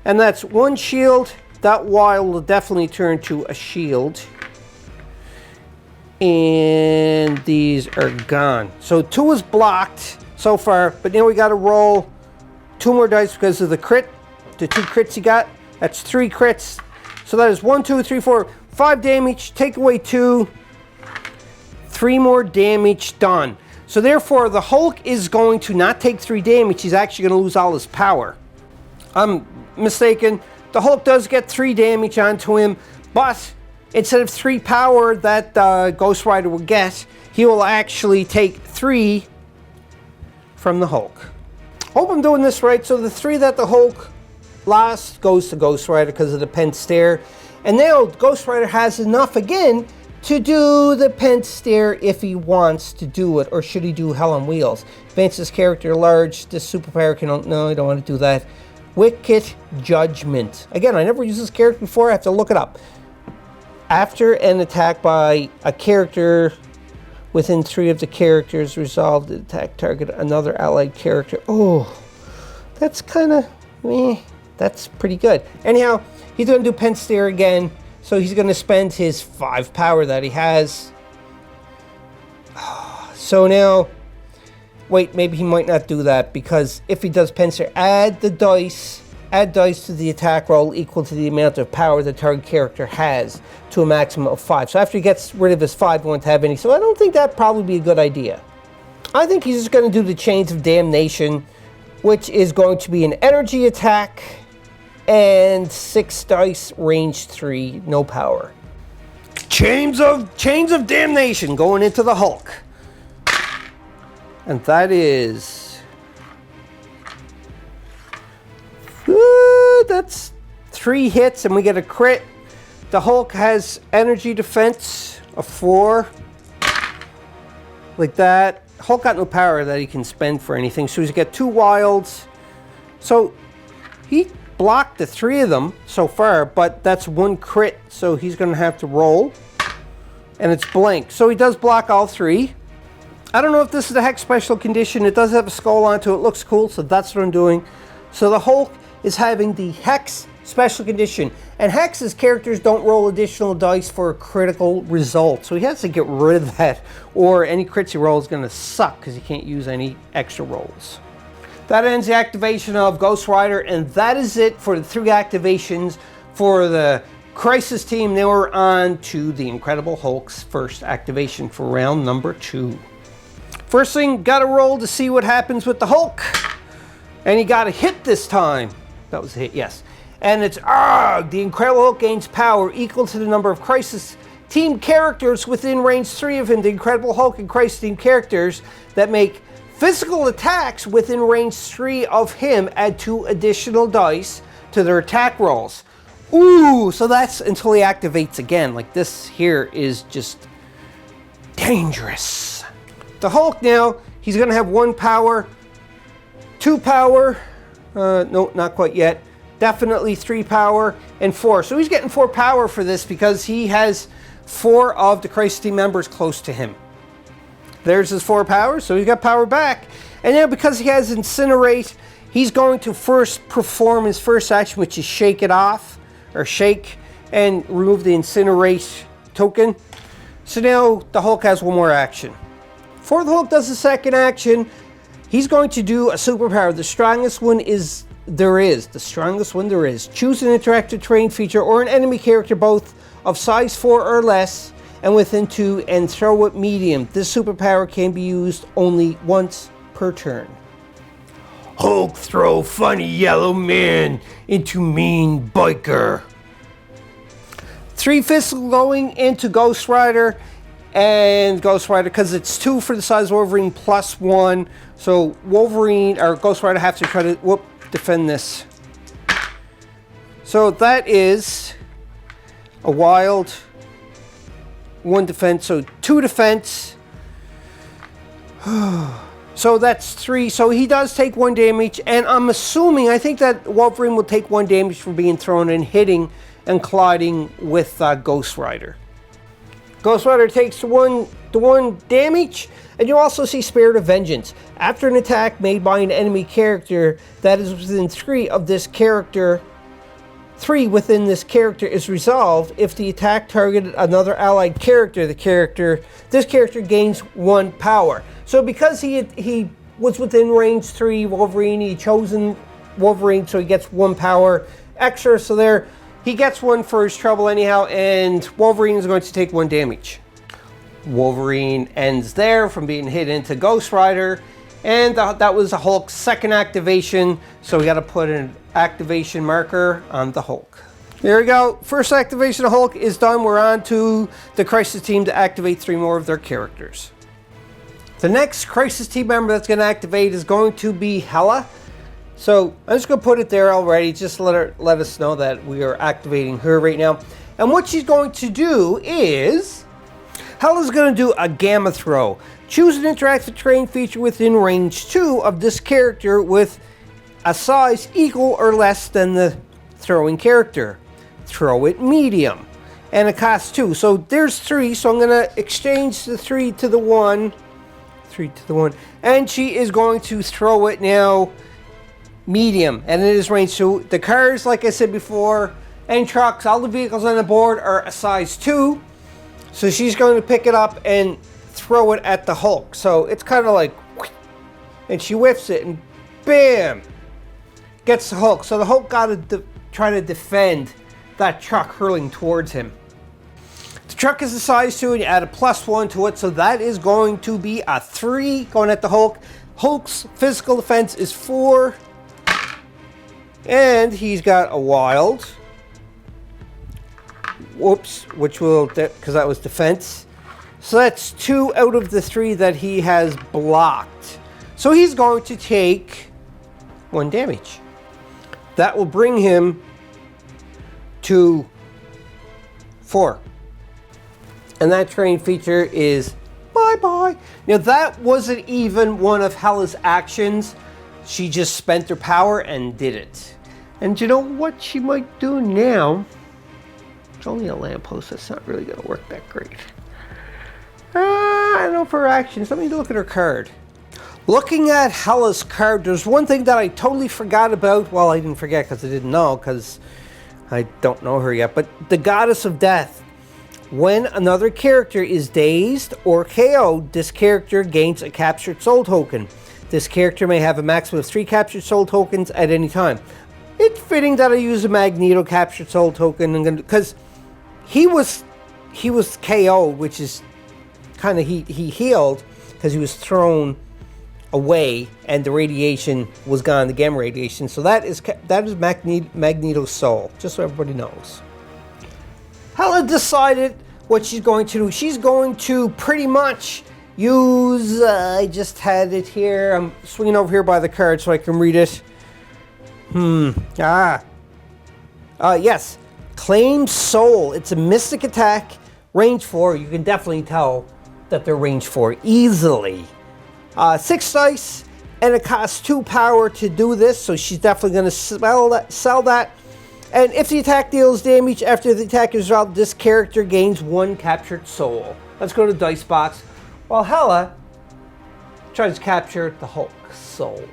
And that's 1 shield. That wild will definitely turn to a shield. And these are gone. So 2 is blocked so far, but now we got to roll 2 more dice because of the crit. The 2 crits he got. That's 3 crits. So that is 1, 2, 3, 4, 5 damage. Take away 2. 3 more damage done. So therefore, the Hulk is going to not take 3 damage. He's actually going to lose all his power. I'm mistaken. The Hulk does get 3 damage onto him, but instead of 3 power that Ghost Rider will get, he will actually take 3 from the Hulk. Hope I'm doing this right. So the 3 that the Hulk lost goes to Ghost Rider because of the Pent Stare. And now Ghost Rider has enough again to do the Pent Stare if he wants to do it, or should he do Hell on Wheels? Advance his character large. This superpower can... No, I don't want to do that. Wicked Judgment. Again, I never used this character before. I have to look it up. After an attack by a character within 3 of the characters, resolve the attack target another allied character. Oh, that's kind of... That's pretty good. Anyhow, he's going to do Pent Stare again. So he's going to spend his 5 power that he has. So now, wait, maybe he might not do that, because if he does Pent Stare, add dice to the attack roll equal to the amount of power the target character has to a maximum of 5. So after he gets rid of his 5, he won't have any. So I don't think that'd probably be a good idea. I think he's just going to do the Chains of Damnation, which is going to be an energy attack. And 6 dice, range 3, no power. Chains of Damnation going into the Hulk. And that is... that's 3 hits and we get a crit. The Hulk has energy defense of 4. Like that. Hulk got no power that he can spend for anything. So he's got 2 wilds. So he blocked the 3 of them so far, but that's 1 crit, so he's going to have to roll, and it's blank. So he does block all 3. I don't know if this is a Hex special condition. It does have a skull onto it. It looks cool, so that's what I'm doing. So the Hulk is having the Hex special condition, and Hex's characters don't roll additional dice for a critical result, so he has to get rid of that, or any crits he rolls is going to suck because he can't use any extra rolls. That ends the activation of Ghost Rider, and that is it for the 3 activations for the Crisis team. Now we're on to the Incredible Hulk's first activation for round number 2. First thing, gotta roll to see what happens with the Hulk. And he got a hit this time. That was a hit, yes. And it's, the Incredible Hulk gains power equal to the number of Crisis team characters within range 3 of him. The Incredible Hulk and Crisis team characters that make physical attacks within range 3 of him add 2 additional dice to their attack rolls. Ooh, so that's until he activates again. Like, this here is just dangerous. The Hulk now, he's going to have 1 power, 2 power, no, not quite yet, definitely 3 power, and 4. So he's getting 4 power for this because he has 4 of the Crisis team members close to him. There's his 4 power, so he's got power back. And now because he has Incinerate, he's going to first perform his first action, which is Shake It Off, or Shake, and remove the Incinerate token. So now the Hulk has 1 more action. Before the Hulk does the second action, he's going to do a superpower. The strongest one there is. The strongest one there is. Choose an interactive terrain feature or an enemy character both of size 4 or less, and within 2, and throw it medium. This superpower can be used only once per turn. Hulk throw funny yellow man into mean biker. 3 fists going into Ghost Rider, and Ghost Rider, because it's 2 for the size of Wolverine plus 1, so Wolverine or Ghost Rider have to try to defend this. So that is a wild 1 defense, so 2 defense. So that's 3. So he does take 1 damage, and I'm assuming, I think that Wolverine will take 1 damage from being thrown and hitting and colliding with Ghost Rider. Ghost Rider takes the one damage, and you also see Spirit of Vengeance. After an attack made by an enemy character that is within 3 of this character 3 within this character is resolved if the attack targeted another allied character. This character gains 1 power. So because he was within range 3, Wolverine, he chosen Wolverine, so he gets 1 power extra. So there, he gets 1 for his trouble anyhow, and Wolverine is going to take 1 damage. Wolverine ends there from being hit into Ghost Rider, and that was the Hulk's second activation, so we got to put an activation marker on the Hulk. There we go. First activation of Hulk is done. We're on to the Crisis Team to activate 3 more of their characters. The next Crisis Team member that's going to activate is going to be Hela. So I'm just going to put it there already, just let us know that we are activating her right now. And what she's going to do is, Hela's going to do a Gamma Throw. Choose an interactive terrain feature within range 2 of this character with a size equal or less than the throwing character. Throw it medium. And it costs 2. So there's 3, so I'm going to exchange the 3 to the 1. 3 to the 1. And she is going to throw it now medium. And it is range 2. The cars, like I said before, and trucks, all the vehicles on the board are a size 2. So she's going to pick it up and throw it at the Hulk. So it's kind of like, and she whiffs it and bam, gets the Hulk. So the Hulk got to try to defend that truck hurling towards him. The truck is a size 2 and you add a +1 to it. So that is going to be a 3 going at the Hulk. Hulk's physical defense is 4. And he's got a wild. Whoops, which will, because that was defense. So that's 2 out of the 3 that he has blocked. So he's going to take 1 damage. That will bring him to 4. And that terrain feature is bye-bye. Now that wasn't even one of Hela's actions. She just spent her power and did it. And you know what she might do now? It's only a lamppost. That's not really going to work that great. I don't know for her actions. Let me look at her card. Looking at Hela's card, there's one thing that I totally forgot about. Well, I didn't forget because I didn't know, because I don't know her yet. But the Goddess of Death. When another character is dazed or KO'd, this character gains a captured soul token. This character may have a maximum of 3 captured soul tokens at any time. It's fitting that I use a Magneto captured soul token, because he was KO'd, which is kind of, he healed because he was thrown away and the radiation was gone, the gamma radiation. So that is Magneto's soul, just so everybody knows. Hela decided what she's going to do. She's going to pretty much use, I just had it here. I'm swinging over here by the card so I can read it. Yes. Claim Soul. It's a mystic attack. Range 4. You can definitely tell that they're range 4 easily. 6 dice, and it costs 2 power to do this, so she's definitely going to sell that. And if the attack deals damage after the attack is resolved, this character gains 1 captured soul. Let's go to the dice box. While Hela tries to capture the Hulk's soul.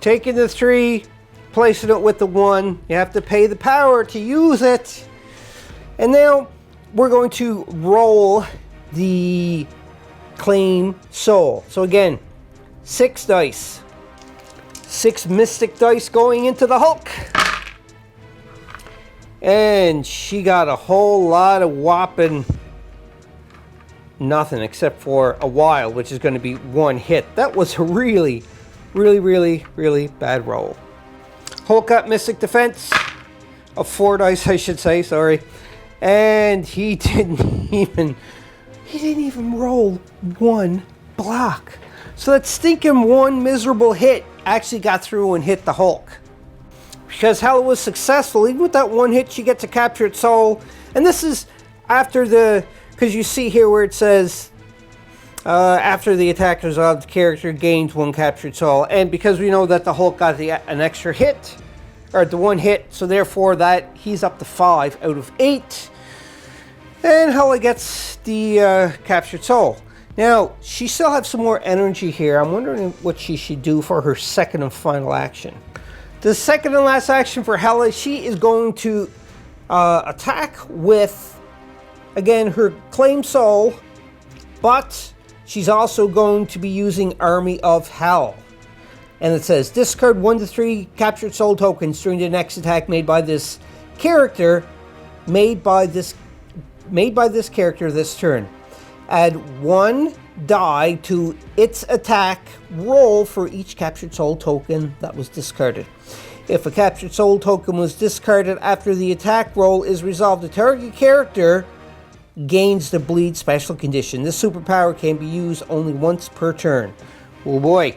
Taking the 3, placing it with the 1. You have to pay the power to use it. And now we're going to roll the Claim Soul. So again, 6 dice. 6 mystic dice going into the Hulk. And she got a whole lot of whopping nothing except for a wild, which is going to be 1 hit. That was a really bad roll. Hulk got mystic defense of 4 dice, I should say, sorry. And he didn't even roll 1 block. So that stinking 1 miserable hit actually got through and hit the Hulk. Because Hela was successful, even with that 1 hit, she gets a captured soul. And this is after because you see here where it says, after the attack resolved, the character gains 1 captured soul. And because we know that the Hulk got an extra hit, or the 1 hit, so therefore that he's up to 5 out of 8. And Hela gets the captured soul. Now, she still has some more energy here. I'm wondering what she should do for her second and final action. The second and last action for Hela, she is going to attack with, again, her claim soul, but she's also going to be using Army of Hell. And it says, discard 1 to 3 captured soul tokens during the next attack made by this character, made by this character this turn. Add 1 die to its attack roll for each captured soul token that was discarded. If a captured soul token was discarded after the attack roll is resolved, the target character gains the bleed special condition. This superpower can be used only once per turn. Oh boy,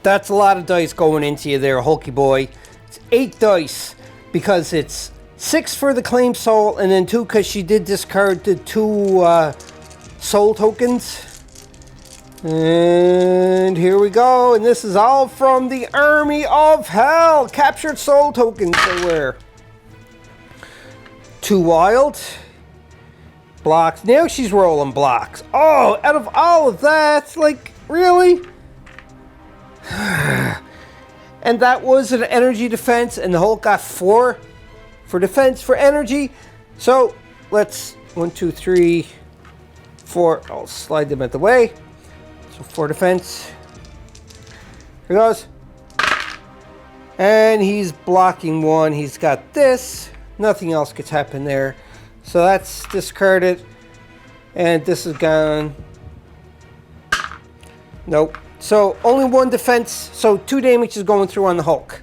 that's a lot of dice going into you there, Hulky boy. It's 8 dice because it's 6 for the claim soul and then 2 because she did discard the 2 soul tokens. And here we go, and this is all from the Army of Hell. Captured soul tokens they were. 2 wild. Blocks. Now she's rolling blocks. Oh, out of all of that, like, really? And that was an energy defense, and the Hulk got 4 for defense for energy. So let's 1, 2, 3, 4. I'll slide them out the way. So 4 defense. Here goes. And he's blocking 1. He's got this. Nothing else gets happen there. So that's discarded. And this is gone. Nope. So only 1 defense. So 2 damage is going through on the Hulk.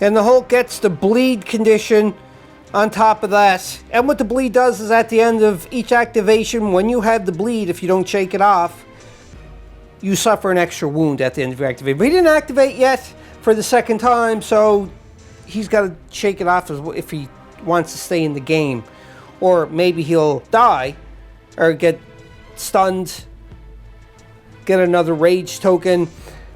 And the Hulk gets the bleed condition on top of that. And what the bleed does is at the end of each activation, when you have the bleed, if you don't shake it off, you suffer an extra wound at the end of your activation. But he didn't activate yet for the second time, so he's got to shake it off if he wants to stay in the game. Or maybe he'll die or get stunned, get another rage token.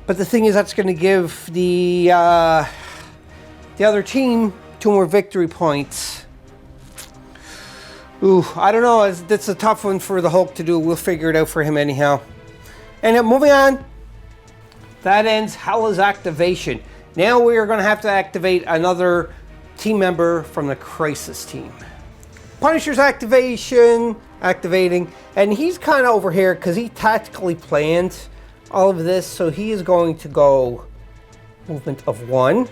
But the thing is, that's going to give the other team 2 more victory points. Ooh, I don't know. That's a tough one for the Hulk to do. We'll figure it out for him anyhow. And moving on. That ends Hela's activation. Now we are going to have to activate another team member from the Crisis team. Punisher's activating, and he's kind of over here because he tactically planned all of this. So he is going to go movement of 1.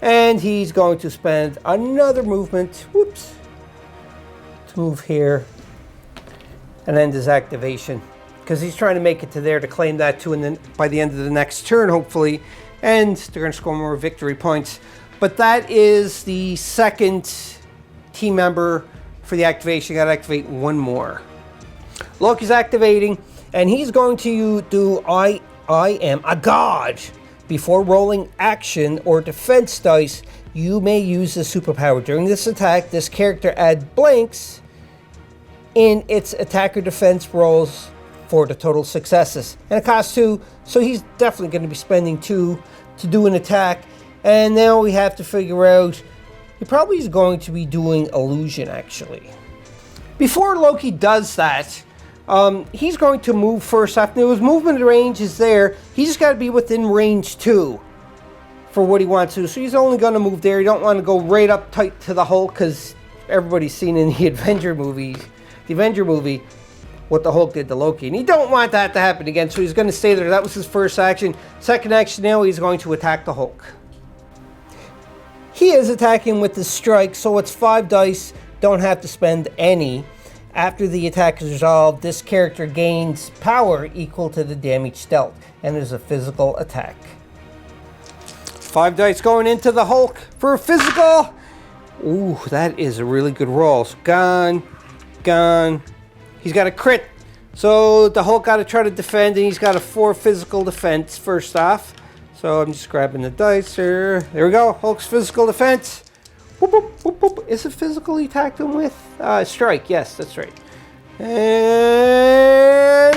And he's going to spend another movement, whoops, to move here and end his activation. Because he's trying to make it to there to claim that too, and then by the end of the next turn, hopefully, and they're going to score more victory points. But that is the second team member for the activation. Got to activate 1 more. Loki's activating, and he's going to do I am a god. Before rolling action or defense dice, you may use the superpower. During this attack, this character add blanks in its attack or defense rolls for the total successes. And it costs 2, so he's definitely going to be spending 2 to do an attack. And now we have to figure out, he probably is going to be doing illusion actually. Before Loki does that, he's going to move first. After his movement range is there, he's just got to be within range 2 for what he wants to. So he's only going to move there. You don't want to go right up tight to the Hulk because everybody's seen in the Avenger movie, what the Hulk did to Loki. And you don't want that to happen again, so he's going to stay there. That was his first action. Second action, now he's going to attack the Hulk. He is attacking with the strike, so it's 5 dice. Don't have to spend any. After the attack is resolved, this character gains power equal to the damage dealt, and is a physical attack. 5 dice going into the Hulk for a physical. Ooh, that is a really good roll. So gone. He's got a crit. So the Hulk got to try to defend, and he's got a 4 physical defense first off. So I'm just grabbing the dice here. There we go. Hulk's physical defense. Whoop, whoop, whoop, whoop. Is it physical he attacked him with? Strike. Yes, that's right. And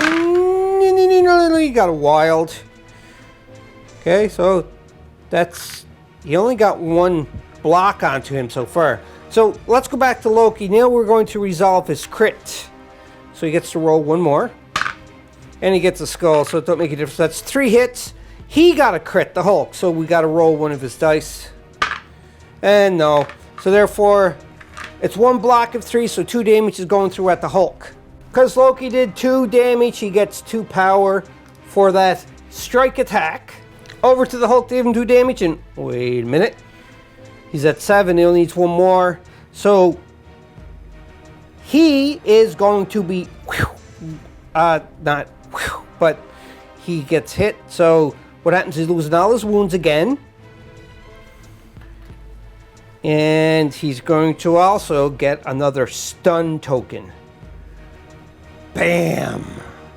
he got a wild. Okay, so that's... He only got 1 block onto him so far. So let's go back to Loki. Now we're going to resolve his crit. So he gets to roll 1 more. And he gets a skull, so it don't make a difference. That's 3 hits. he got a crit, the Hulk. So we got to roll one of his dice. And no. So therefore, it's 1 block of 3, so 2 damage is going through at the Hulk. Because Loki did 2 damage, he gets 2 power for that strike attack. Over to the Hulk to give him 2 damage, and wait a minute. He's at 7, he only needs 1 more. So he is going to be, but he gets hit. So what happens is he's losing all his wounds again. And he's going to also get another stun token. Bam!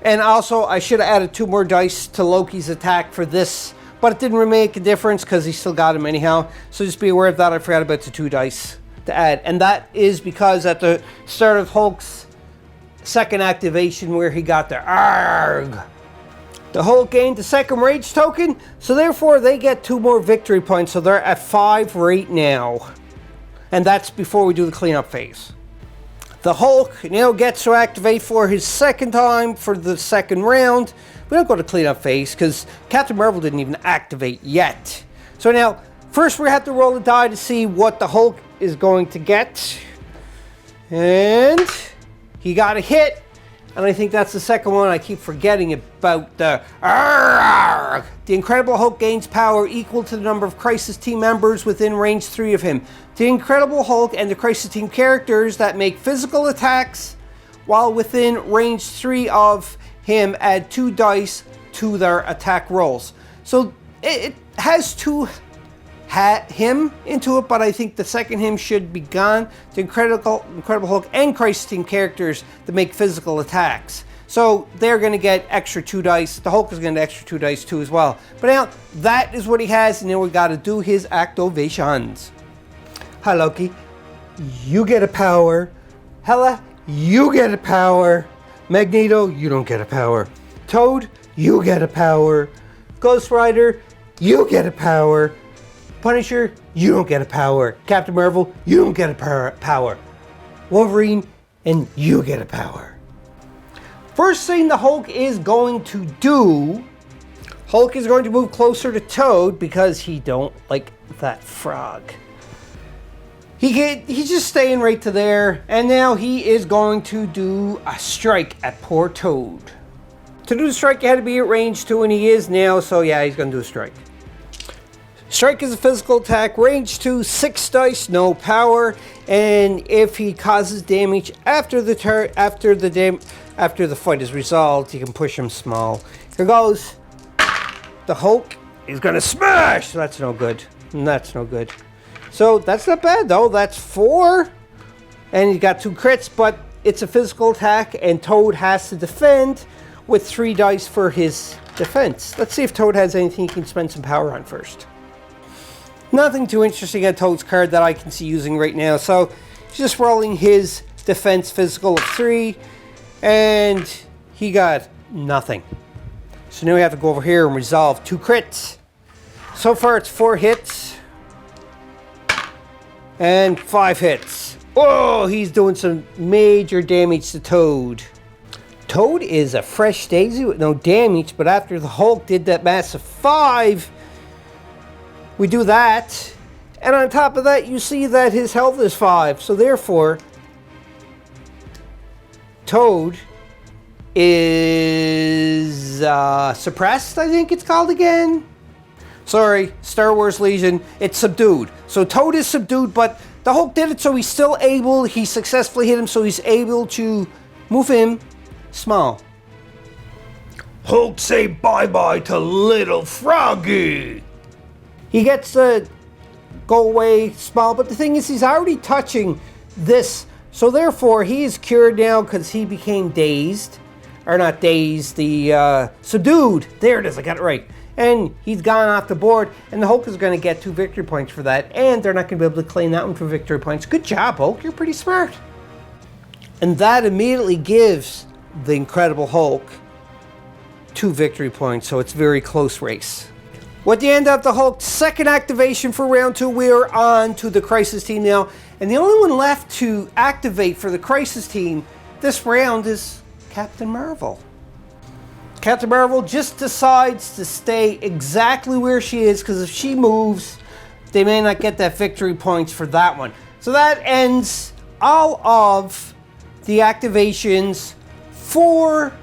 And also, I should have added 2 more dice to Loki's attack for this, but it didn't really make a difference because he still got him anyhow. So just be aware of that. I forgot about the 2 dice to add. And that is because at the start of Hulk's second activation where he got the ARG, the Hulk gained the second rage token, so therefore they get 2 more victory points, so they're at 5 right now. And that's before we do the cleanup phase. The Hulk now gets to activate for his second time for the second round. We don't go to cleanup phase because Captain Marvel didn't even activate yet. So now, first we have to roll a die to see what the Hulk is going to get. And he got a hit. And I think that's the second one. I keep forgetting about the ARG. The Incredible Hulk gains power equal to the number of Crisis Team members within range 3 of him. The Incredible Hulk and the Crisis Team characters that make physical attacks while within range 3 of him add 2 dice to their attack rolls. So it has 2 him into it, but I think the second him should be gone. The Incredible Hulk and Crisis Team characters that make physical attacks. So they're going to get extra 2 dice. The Hulk is going to get extra 2 dice too as well. But now, that is what he has, and now we got to do his activations. Hi Loki, you get a power. Hela, you get a power. Magneto, you don't get a power. Toad, you get a power. Ghost Rider, you get a power. Punisher, you don't get a power. Captain Marvel, you don't get a power. Wolverine, and you get a power. First thing the Hulk is going to do, Hulk is going to move closer to Toad because he don't like that frog. He's just staying right to there, and now he is going to do a strike at poor Toad. To do the strike, you had to be at range 2, and he is now, so yeah, he's going to do a strike. Strike is a physical attack, range 2, 6 dice, no power, and if he causes damage after the fight is resolved, you can push him small. Here goes. The Hulk is gonna smash. That's no good. That's no good. So that's not bad though. That's 4, and he got 2 crits, but it's a physical attack, and Toad has to defend with 3 dice for his defense. Let's see if Toad has anything he can spend some power on first. Nothing too interesting at Toad's card that I can see using right now. So he's just rolling his defense physical of 3, and he got nothing. So now we have to go over here and resolve 2 crits. So far it's 4 hits and 5 hits. Oh, he's doing some major damage to Toad. Toad is a fresh daisy with no damage, but after the Hulk did that massive 5, we do that, and on top of that, you see that his health is 5. So therefore, Toad is suppressed, I think it's called again. Sorry, Star Wars Legion, it's subdued. So Toad is subdued, but the Hulk did it, so he's still able, he successfully hit him, so he's able to move him small. Hulk say bye-bye to little Froggy. He gets to go away small, but the thing is, he's already touching this, so therefore he is cured now because he became dazed, or not dazed, the subdued. There it is, I got it right. And he's gone off the board, and the Hulk is going to get 2 victory points for that, and they're not going to be able to claim that one for victory points. Good job, Hulk, you're pretty smart. And that immediately gives the Incredible Hulk 2 victory points, so it's a very close race. With the end of the Hulk's second activation for round 2, we are on to the Crisis Team now. And the only one left to activate for the Crisis Team this round is Captain Marvel. Captain Marvel just decides to stay exactly where she is, because if she moves, they may not get that victory points for that one. So that ends all of the activations for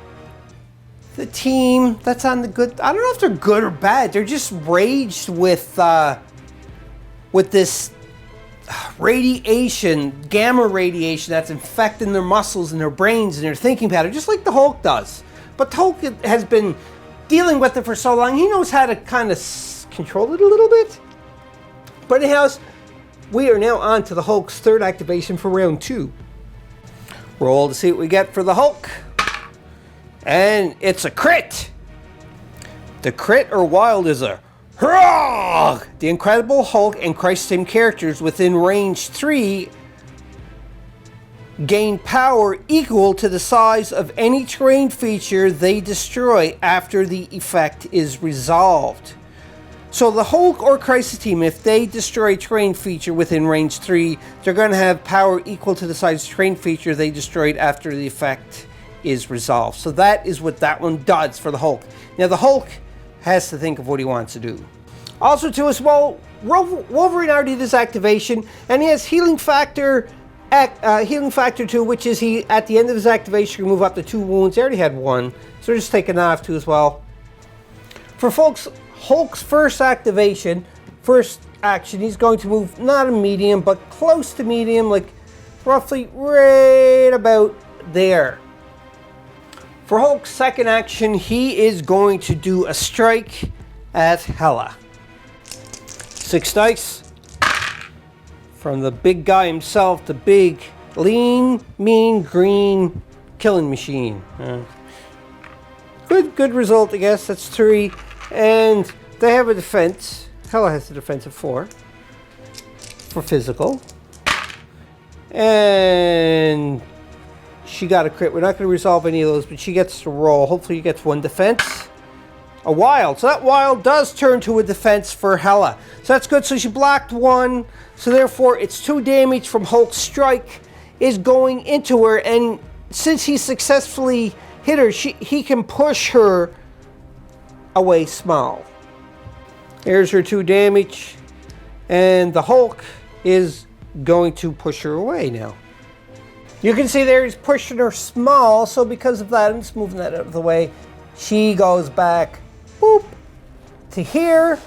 the team that's on the good. I don't know if they're good or bad. They're just raged with this radiation, gamma radiation that's infecting their muscles and their brains and their thinking pattern, just like the Hulk does. But Hulk has been dealing with it for so long, he knows how to kind of control it a little bit. But anyhow, we are now on to the Hulk's third activation for round 2. Roll to see what we get for the Hulk. And it's a crit. The crit or wild is a hurrah! The Incredible Hulk and Christ Team characters within range 3 gain power equal to the size of any terrain feature they destroy after the effect is resolved. So the Hulk or Crisis Team, if they destroy a terrain feature within range 3, they're going to have power equal to the size of terrain feature they destroyed after the effect is resolved. So that is what that one does for the Hulk. Now the Hulk has to think of what he wants to do. Also too as well, Wolverine already did this activation, and he has Healing Factor 2, which is he at the end of his activation can move up to 2 wounds. He already had 1, so we're just taking that off too as well. For Hulk's first activation, first action, he's going to move not a medium, but close to medium, like roughly right about there. For Hulk's second action, he is going to do a strike at Hela. 6 dice from the big guy himself, the big, lean, mean, green killing machine. Good result, I guess. That's 3. And they have a defense. Hela has a defense of 4 for physical. And she got a crit. We're not going to resolve any of those, but she gets to roll. Hopefully she gets 1 defense. A wild. So that wild does turn to a defense for Hela. So that's good. So she blocked 1. So therefore it's 2 damage from Hulk's strike is going into her. And since he successfully hit her, he can push her away small. Here's her 2 damage. And the Hulk is going to push her away now. You can see there he's pushing her small. So because of that, I'm just moving that out of the way. She goes back, boop, to here.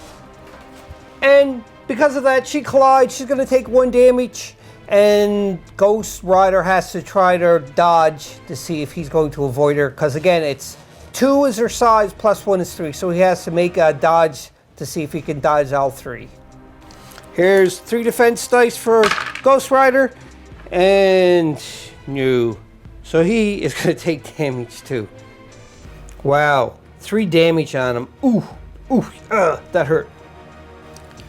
And because of that, she collides. She's going to take 1 damage. And Ghost Rider has to try to dodge to see if he's going to avoid her. Because again, it's 2 is her size, plus 1 is 3. So he has to make a dodge to see if he can dodge all 3. Here's 3 defense dice for Ghost Rider. And no. So he is going to take damage too. Wow. 3 damage on him. Ooh. Ooh. That hurt.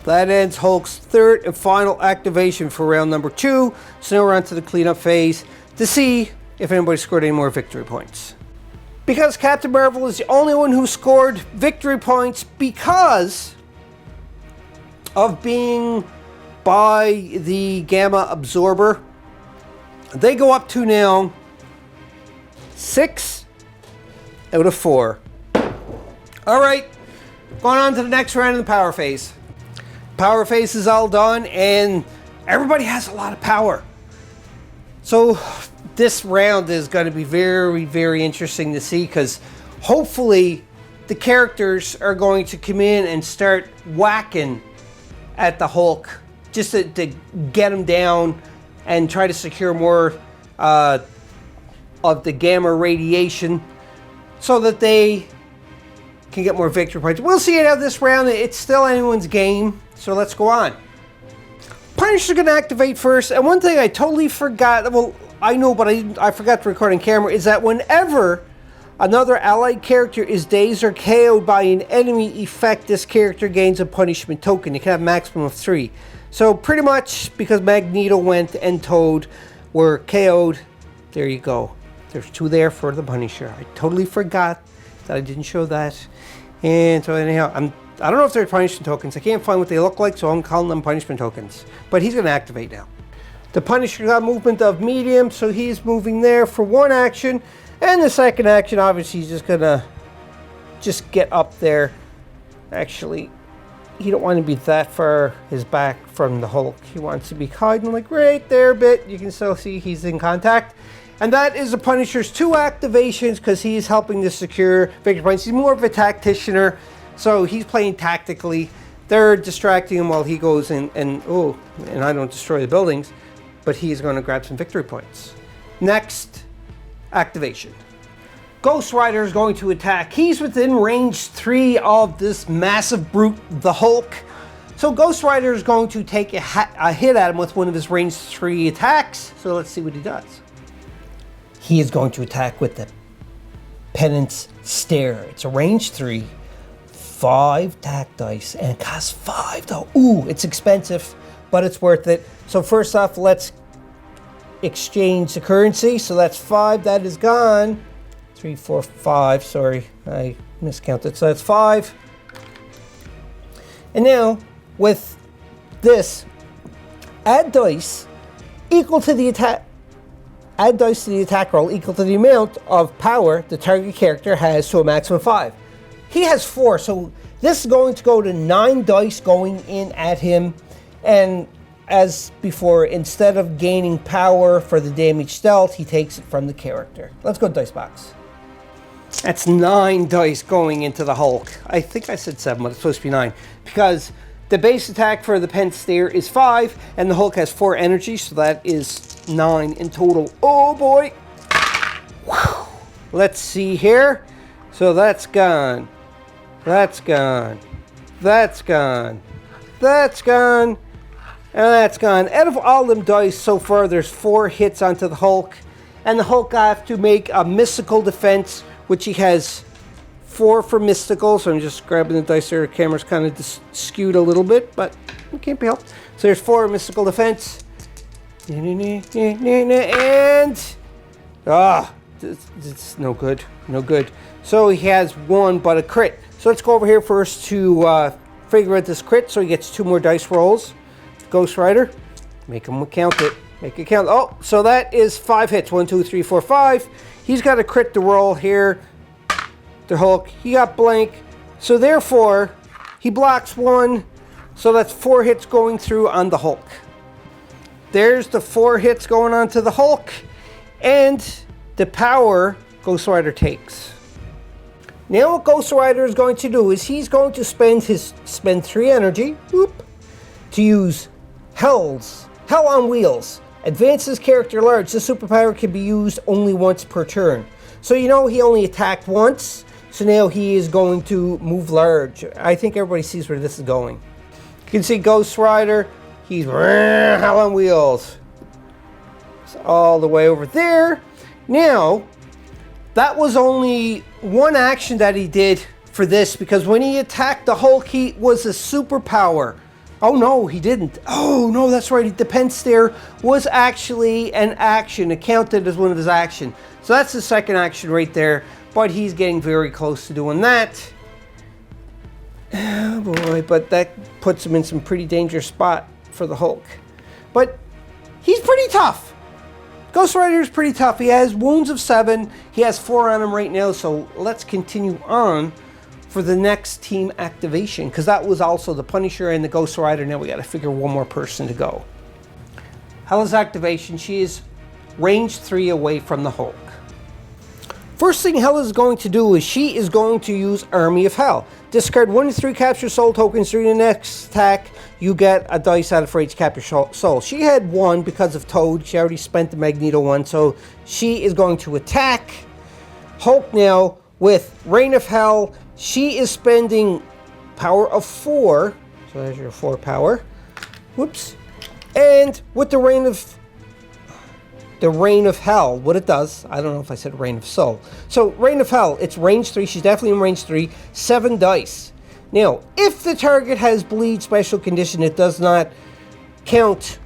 That ends Hulk's third and final activation for round number 2. So now we're on to the cleanup phase to see if anybody scored any more victory points. Because Captain Marvel is the only one who scored victory points because of being by the Gamma Absorber, they go up to now 6 out of 4. All right, going on to the next round of the power phase. Power phase is all done and everybody has a lot of power. So this round is going to be very, very interesting to see because hopefully the characters are going to come in and start whacking at the Hulk just to get him down and try to secure more of the gamma radiation so that they can get more victory points. We'll see it out this round. It's still anyone's game, so let's go on. Punisher's going to activate first, and one thing I totally forgot, well, I know, but I forgot to record on camera, is that whenever another allied character is dazed or KO'd by an enemy effect, this character gains a punishment token. You can have a maximum of 3. So pretty much, because Magneto went and Toad were KO'd, there you go. There's 2 there for the Punisher. I totally forgot that I didn't show that. And so anyhow, I don't know if they're punishment tokens. I can't find what they look like, so I'm calling them punishment tokens. But he's going to activate now. The Punisher got movement of medium, so he's moving there for 1 action. And the second action, obviously, he's just going to just get up there. Actually, you don't want to be that far his back from the Hulk. He wants to be hiding like right there a bit. You can still see he's in contact. And that is the Punisher's 2 activations because he's helping to secure victory points. He's more of a tacticianer, so he's playing tactically. They're distracting him while he goes in and I don't destroy the buildings, but he's going to grab some victory points. Next activation. Ghost Rider is going to attack. He's within range 3 of this massive brute, the Hulk. So Ghost Rider is going to take a hit at him with one of his range 3 attacks. So let's see what he does. He is going to attack with the Penance Stare. It's a range 3, 5 attack dice, and it costs 5 though. Ooh, it's expensive, but it's worth it. So first off, let's exchange the currency. So that's 5, that is gone. 3, 4, 5, sorry, I miscounted. So that's 5. And now, with this, add dice equal to the attack. Add dice to the attack roll equal to the amount of power the target character has to a maximum of 5. He has 4, so this is going to go to 9 dice going in at him. And as before, instead of gaining power for the damage dealt, he takes it from the character. Let's go dice box. That's 9 dice going into the Hulk. I think I said 7, but it's supposed to be 9. Because the base attack for the Penance Stare is 5, and the Hulk has 4 energy, so that is 9 in total. Oh boy! Whew. Let's see here. So that's gone. That's gone. That's gone. That's gone. And that's gone. Out of all them dice so far, there's 4 hits onto the Hulk. And the Hulk have to make a mystical defense, which he has 4 for mystical. So I'm just grabbing the dice there. The camera's kind of skewed a little bit, but it can't be helped. So there's 4 mystical defense. And it's no good, no good. So he has 1 but a crit. So let's go over here first to figure out this crit. So he gets 2 more dice rolls. Ghost Rider, make him count it. Make it count. Oh, so that is 5 hits. 1, 2, 3, 4, 5. He's got a crit to roll here. The Hulk, he got blank. So therefore, he blocks 1. So that's 4 hits going through on the Hulk. There's the 4 hits going on to the Hulk, and the power Ghost Rider takes. Now what Ghost Rider is going to do is he's going to spend 3 energy to use Hell on Wheels. Advances character large. This superpower can be used only once per turn. So you know he only attacked once, so now he is going to move large. I think everybody sees where this is going. You can see Ghost Rider. He's Hell on Wheels. It's all the way over there. Now, that was only 1 action that he did for this, because when he attacked the Hulk, he was a superpower. Oh no, he didn't. Oh no, that's right. The Penance Stare was actually an action. It counted as one of his actions. So that's the second action right there. But he's getting very close to doing that. Oh boy, but that puts him in some pretty dangerous spot for the Hulk. But he's pretty tough. Ghost Rider is pretty tough. He has wounds of 7. He has 4 on him right now. So let's continue on for the next team activation, because that was also the Punisher and the Ghost Rider. Now we got to figure one more person to go. Hela's activation. She is range 3 away from the Hulk. First thing Hela is going to do is she is going to use Army of Hell. Discard 1 to 3 capture soul tokens. During the next attack, you get a dice out of for each capture soul. She had 1 because of Toad. She already spent the Magneto 1, so she is going to attack Hulk now with Reign of Hell. She is spending power of 4. So there's your 4 power. Whoops. And with the Reign of Hell, what it does, I don't know if I said Reign of Soul. So Reign of Hell, it's range 3. She's definitely in range 3. 7 dice. Now, if the target has bleed special condition, it does not count.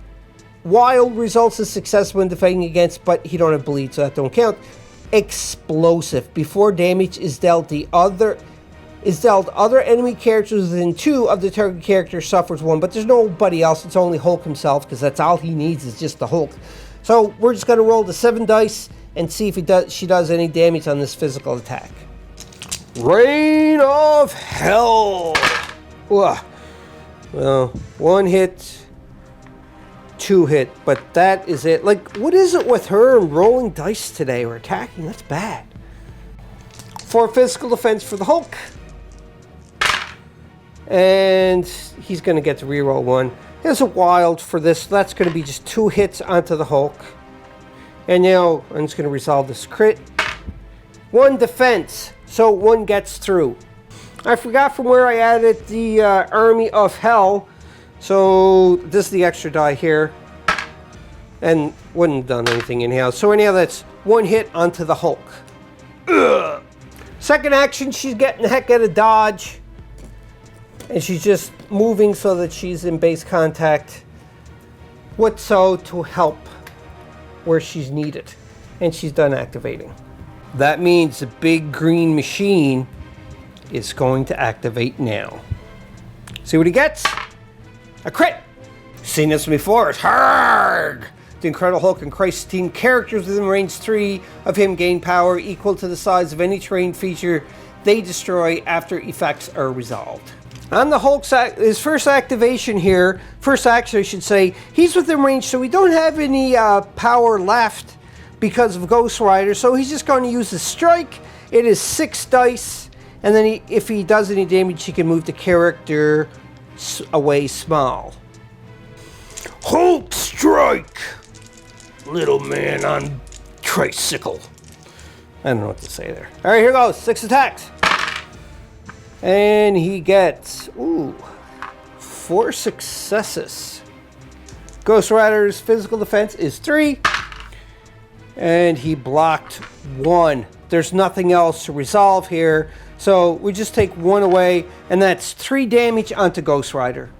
Wild results as success when defending against, but he don't have bleed, so that don't count. Explosive. Before damage is dealt, other enemy characters within 2 of the target character suffers 1, but there's nobody else. It's only Hulk himself, because that's all he needs is just the Hulk. So we're just going to roll the 7 dice and see if she does any damage on this physical attack. Reign of Hell. Ugh. Well, 1 hit, 2 hit, but that is it. Like, what is it with her and rolling dice today or attacking? That's bad. 4 physical defense for the Hulk. And he's going to get to reroll 1. There's a wild for this. That's going to be just 2 hits onto the Hulk. And now I'm just going to resolve this crit. 1 defense, so 1 gets through. I forgot from where I added the Army of Hell. So this is the extra die here. And wouldn't have done anything anyhow. So anyhow, that's 1 hit onto the Hulk. Ugh. Second action, she's getting the heck out of dodge. And she's just moving so that she's in base contact with so to help where she's needed. And she's done activating. That means the big green machine is going to activate now. See what he gets? A crit! Seen this before, it's hard! The Incredible Hulk and Crisis Team characters within range 3 of him gain power equal to the size of any terrain feature they destroy after effects are resolved. On the Hulk's his first activation here, first action I should say, he's within range, so we don't have any power left because of Ghost Rider, so he's just going to use his strike. It is 6 dice, and then if he does any damage, he can move the character away small. Hulk strike! Little man on tricycle. I don't know what to say there. All right, here goes. 6 attacks. And he gets, 4 successes. Ghost Rider's physical defense is 3. And he blocked 1. There's nothing else to resolve here. So we just take 1 away, and that's 3 damage onto Ghost Rider.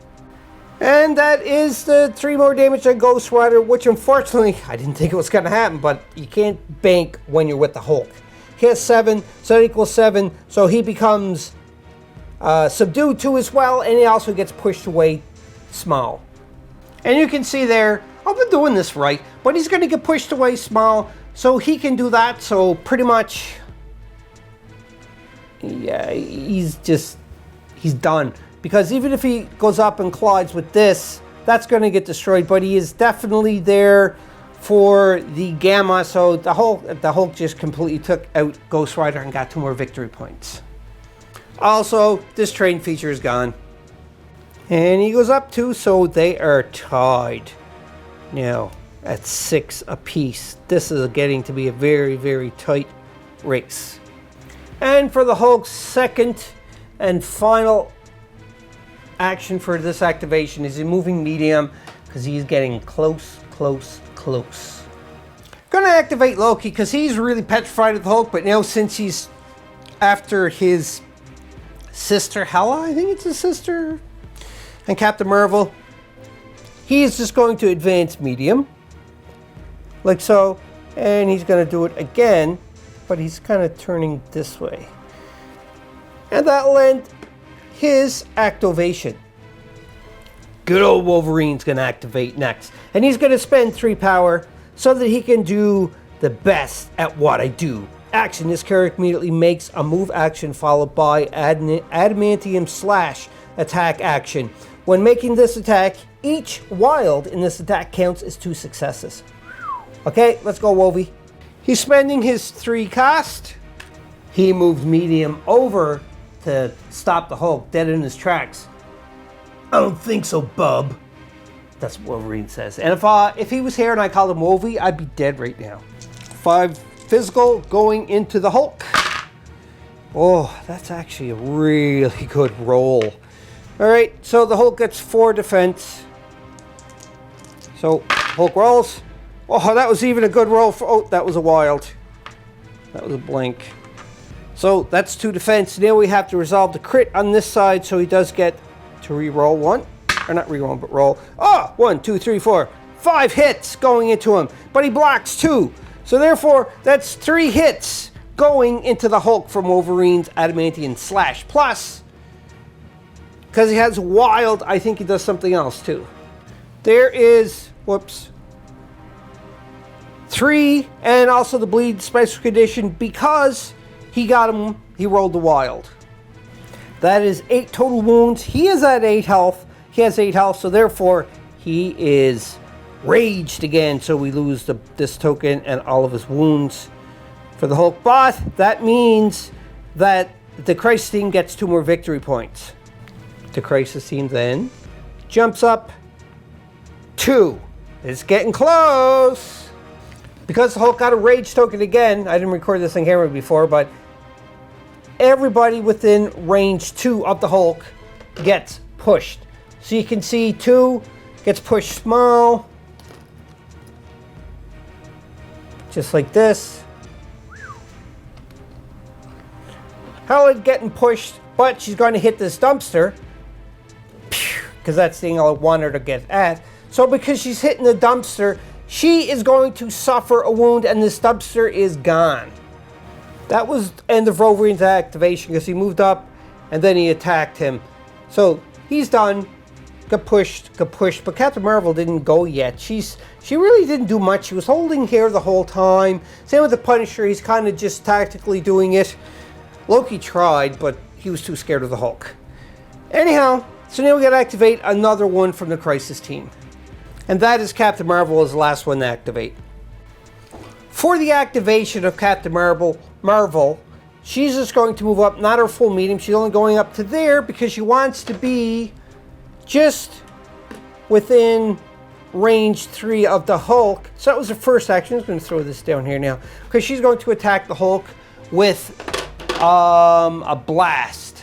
And that is the 3 more damage on Ghost Rider, which unfortunately, I didn't think it was going to happen, but you can't bank when you're with the Hulk. He has 7, so that equals 7, so he becomes subdued 2 as well, and he also gets pushed away small. And you can see there, I've been doing this right, but he's going to get pushed away small, so he can do that, so pretty much, yeah, he's done. Because even if he goes up and collides with this, that's going to get destroyed. But he is definitely there for the Gamma. So the Hulk just completely took out Ghost Rider and got 2 more victory points. Also, this train feature is gone. And he goes up 2, so they are tied. Now, at 6 apiece. This is getting to be a very, very tight race. And for the Hulk's second and final action for this activation is a moving medium because he's getting close. Gonna activate Loki because he's really petrified of the Hulk, but now since he's after his sister Hela, I think it's his sister, and Captain Marvel, he is just going to advance medium like so, and he's gonna do it again, but he's kind of turning this way, and that'll end his activation. Good old Wolverine's going to activate next. And he's going to spend 3 power so that he can do the best at what I do. Action. This character immediately makes a move action followed by adamantium slash attack action. When making this attack, each wild in this attack counts as 2 successes. Okay, let's go, Wolvie. He's spending his 3 cost. He moves medium over to stop the Hulk dead in his tracks. I don't think so, bub. That's what Wolverine says. And if he was here and I called him Wolvie, I'd be dead right now. 5 physical going into the Hulk. Oh, that's actually a really good roll. All right, so the Hulk gets 4 defense. So Hulk rolls. Oh, that was even a good roll. That was a wild. That was a blank. So that's 2 defense. Now we have to resolve the crit on this side, so he does get to re-roll 1. Or not re-roll, but roll. Oh, 1, 2, 3, 4. 5 hits going into him, but he blocks 2. So therefore, that's 3 hits going into the Hulk from Wolverine's adamantium slash. Plus, because he has wild, I think he does something else too. There is, 3, and also the bleed special condition because he got him, he rolled the wild. That is 8 total wounds. He is at 8 health. He has 8 health, so therefore he is raged again. So we lose this token and all of his wounds for the Hulk. But that means that the Crisis team gets 2 more victory points. The Crisis team then jumps up 2. It's getting close. Because the Hulk got a rage token again, I didn't record this on camera before, but everybody within range 2 of the Hulk gets pushed. So you can see 2 gets pushed small. Just like this. Hella getting pushed, but she's going to hit this dumpster. Because that's the thing I want her to get at. So because she's hitting the dumpster, she is going to suffer a wound and this dumpster is gone. That was the end of Wolverine's activation because he moved up and then he attacked him. So he's done. Got pushed. But Captain Marvel didn't go yet. She really didn't do much. She was holding here the whole time. Same with the Punisher. He's kind of just tactically doing it. Loki tried, but he was too scared of the Hulk. Anyhow, so now we got to activate another one from the Crisis team. And that is Captain Marvel as the last one to activate. For the activation of Captain Marvel, she's just going to move up, not her full medium. She's only going up to there because she wants to be just within range 3 of the Hulk. So that was the first action. I'm just going to throw this down here now because she's going to attack the Hulk with a blast.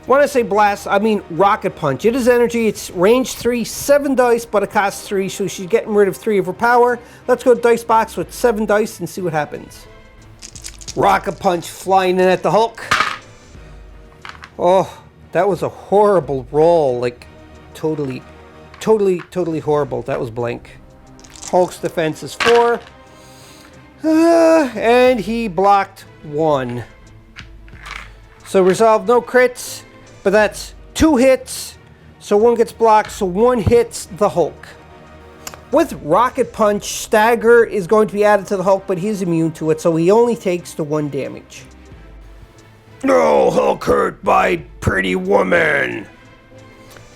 When I say blast, I mean rocket punch. It is energy. It's range 3, 7 dice, but it costs 3, so she's getting rid of 3 of her power. Let's go dice box with 7 dice and see what happens. Rocket punch flying in at the Hulk. Oh, that was a horrible roll. Like, totally horrible. That was blank. Hulk's defense is 4. And he blocked 1. So resolve no crits. But that's 2 hits, so 1 gets blocked, so 1 hits the Hulk. With Rocket Punch, Stagger is going to be added to the Hulk, but he's immune to it, so he only takes the 1 damage. No, Hulk hurt by pretty woman.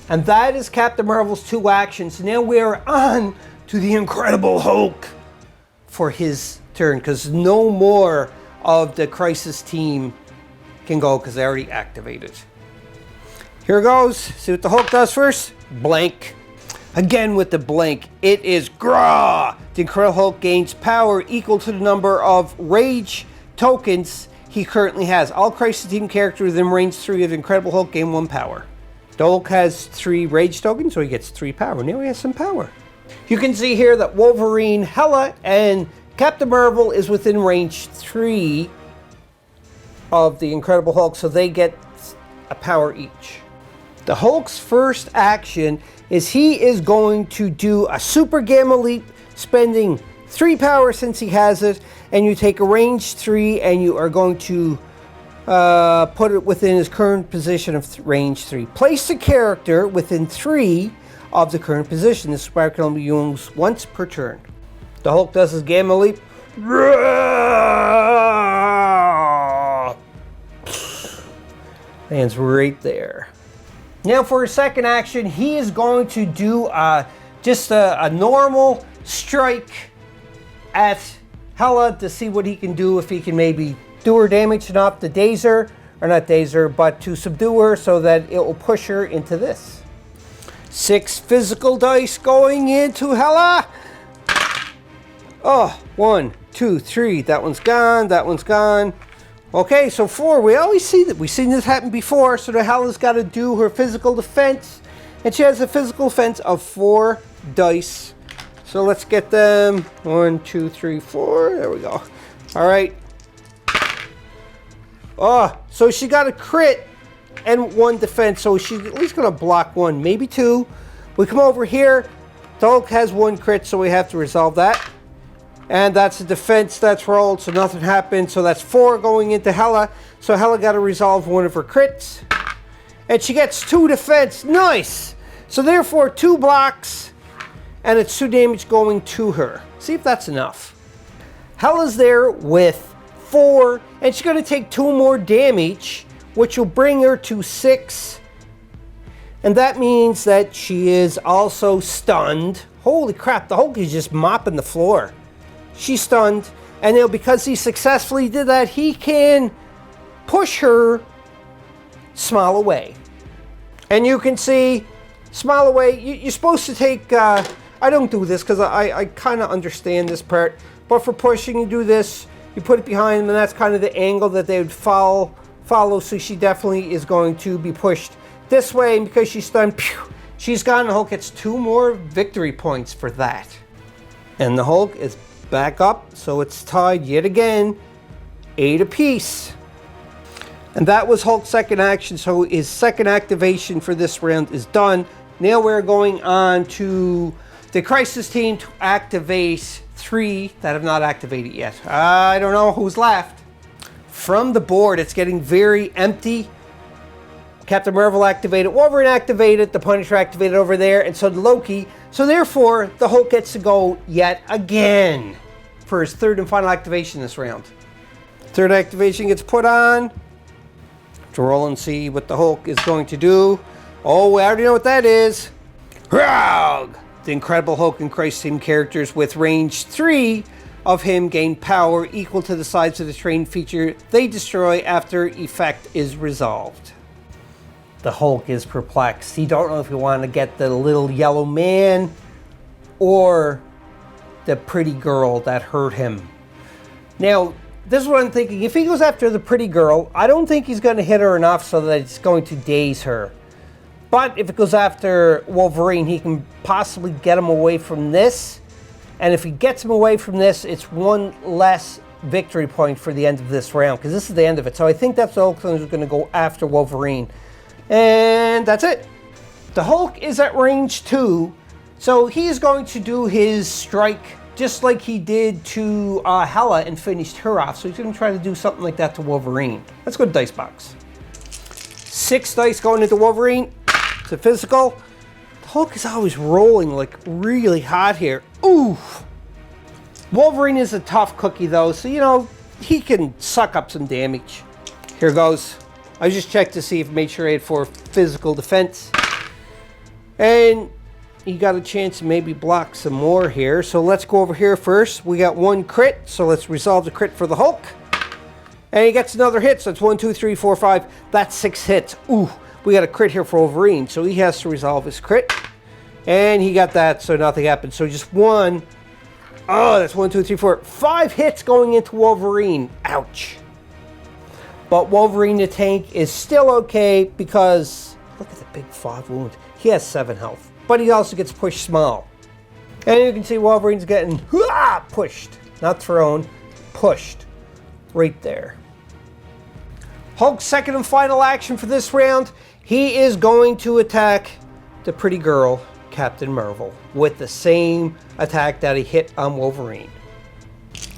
And that is Captain Marvel's 2 actions. Now we're on to the Incredible Hulk for his turn, because no more of the Crisis team can go, because they already activated. Here goes. See what the Hulk does first. Blank. Again with the blank. It is Grah. The Incredible Hulk gains power equal to the number of rage tokens he currently has. All Crisis Team characters within range 3 of the Incredible Hulk gain 1 power. The Hulk has 3 rage tokens, so he gets 3 power. Now he has some power. You can see here that Wolverine, Hela, and Captain Marvel is within range 3 of the Incredible Hulk, so they get a power each. The Hulk's first action is he is going to do a Super Gamma Leap, spending 3 power since he has it, and you take a range 3 and you are going to put it within his current position of range 3. Place the character within 3 of the current position. This power can only be used once per turn. The Hulk does his Gamma Leap. Lands right there. Now for his second action, he is going to do just a normal strike at Hela to see what he can do, if he can maybe do her damage enough to daze her, or not daze her, but to subdue her so that it will push her into this. 6 physical dice going into Hela. Oh, 1, 2, 3. That one's gone. That one's gone. Okay, so 4. We always see that. We've seen this happen before. So the Hela's got to do her physical defense. And she has a physical defense of 4 dice. So let's get them. 1, 2, 3, 4. There we go. All right. Oh, so she got a crit and 1 defense. So she's at least going to block 1, maybe 2. We come over here. The Hulk has 1 crit, so we have to resolve that. And that's a defense that's rolled, so nothing happened. So that's 4 going into Hela. So Hela got to resolve 1 of her crits. And she gets 2 defense. Nice! So therefore, 2 blocks. And it's 2 damage going to her. See if that's enough. Hela's there with 4, and she's going to take 2 more damage, which will bring her to 6. And that means that she is also stunned. Holy crap, the Hulk is just mopping the floor. She's stunned, and now because he successfully did that, he can push her small away. And you can see, small away, you're supposed to take, I don't do this because I kind of understand this part, but for pushing, you do this, you put it behind them, and that's kind of the angle that they would follow, so she definitely is going to be pushed this way, and because she's stunned, she's gone. The Hulk gets 2 more victory points for that. And the Hulk is back up, so it's tied yet again, 8 apiece. And that was Hulk's second action, so his second activation for this round is done. Now we're going on to the Crisis team to activate 3 that have not activated yet. I don't know who's left. From the board, it's getting very empty. Captain Marvel activated, Wolverine activated, the Punisher activated over there, and so did Loki. So therefore, the Hulk gets to go yet again for his third and final activation this round. Third activation gets put on. To roll and see what the Hulk is going to do. Oh, we already know what that is. Rog! The Incredible Hulk and Crisis Team characters with range 3 of him gain power equal to the size of the terrain feature they destroy after effect is resolved. The Hulk is perplexed. He don't know if he want to get the little yellow man or the pretty girl that hurt him. Now, this is what I'm thinking. If he goes after the pretty girl, I don't think he's going to hit her enough so that it's going to daze her. But if it goes after Wolverine, he can possibly get him away from this. And if he gets him away from this, it's 1 less victory point for the end of this round, because this is the end of it. So I think that's the Hulk who's going to go after Wolverine. And that's it. The Hulk is at range 2, so he's going to do his strike just like he did to Hela and finished her off. So he's going to try to do something like that to Wolverine. Let's go to Dice Box. 6 dice going into Wolverine. It's a physical. The Hulk is always rolling like really hot here. Oof. Wolverine is a tough cookie though, so you know, he can suck up some damage. Here goes. I just checked to see if made sure I had 4 physical defense. And you got a chance to maybe block some more here. So let's go over here first. We got 1 crit, so let's resolve the crit for the Hulk. And he gets another hit, so it's 1, 2, 3, 4, 5. That's 6 hits. Ooh, we got a crit here for Wolverine, so he has to resolve his crit. And he got that, so nothing happened. So just 1. Oh, that's 1, 2, 3, 4. 5 hits going into Wolverine. Ouch. But Wolverine the Tank is still okay because look at the big 5 wound. He has 7 health. But he also gets pushed small. And you can see Wolverine's getting pushed. Not thrown, pushed. Right there. Hulk's second and final action for this round. He is going to attack the pretty girl, Captain Marvel, with the same attack that he hit on Wolverine.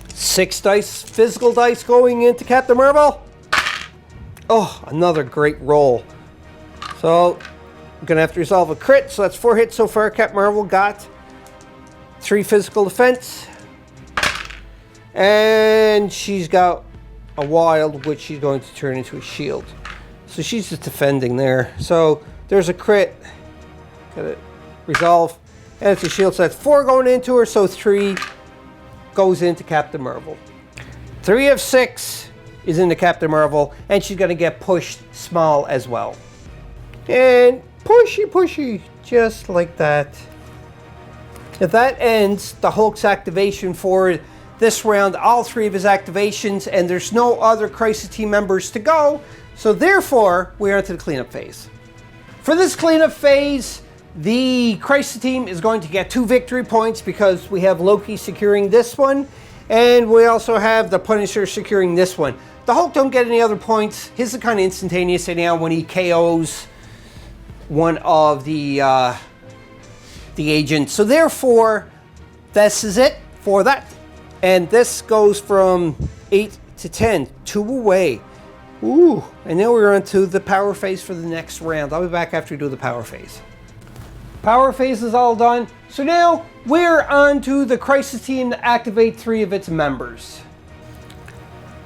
6 dice, physical dice going into Captain Marvel. Oh, another great roll. So, I'm going to have to resolve a crit. So that's 4 hits so far. Captain Marvel got 3 physical defense. And she's got a wild, which she's going to turn into a shield. So she's just defending there. So there's a crit. Got to resolve. And it's a shield. So that's 4 going into her. So 3 goes into Captain Marvel. 3 of 6 is into Captain Marvel. And she's going to get pushed small as well. And pushy, pushy. Just like that. If that ends the Hulk's activation for this round, all 3 of his activations, and there's no other Crisis Team members to go, so therefore, we're into the cleanup phase. For this cleanup phase, the Crisis Team is going to get 2 victory points because we have Loki securing this one, and we also have the Punisher securing this one. The Hulk don't get any other points. His is kind of instantaneous anyhow when he KOs one of the agents. So therefore, this is it for that. And this goes from 8 to 10, 2 away. Ooh, and now we're on to the power phase for the next round. I'll be back after we do the power phase. Power phase is all done. So now we're on to the Crisis Team to activate 3 of its members.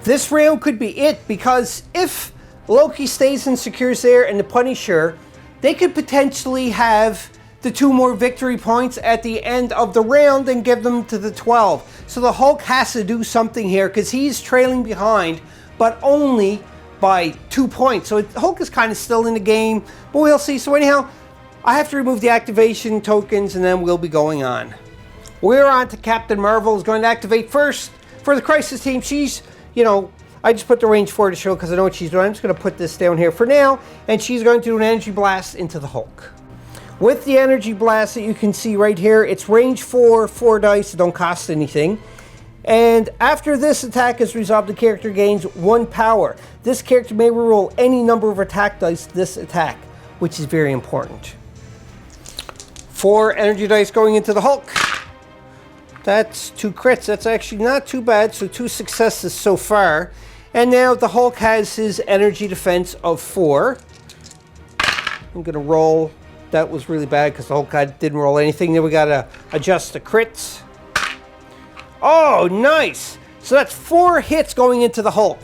This round could be it, because if Loki stays and secures there and the Punisher, they could potentially have the 2 more victory points at the end of the round and give them to the 12. So the Hulk has to do something here, because he's trailing behind, but only by 2 points. So Hulk is kind of still in the game, but we'll see. So anyhow, I have to remove the activation tokens, and then we'll be going on. We're on to Captain Marvel, is going to activate first. For the Crisis team, she's, I just put the range 4 to show because I know what she's doing. I'm just going to put this down here for now, and she's going to do an energy blast into the Hulk. With the energy blast that you can see right here, it's range 4, 4 dice, it don't cost anything. And after this attack is resolved, the character gains 1 power. This character may reroll any number of attack dice this attack, which is very important. 4 energy dice going into the Hulk. That's 2 crits. That's actually not too bad. So 2 successes so far. And now the Hulk has his energy defense of 4. I'm going to roll. That was really bad because the Hulk guy didn't roll anything. Then we got to adjust the crits. Oh, nice. So that's 4 hits going into the Hulk.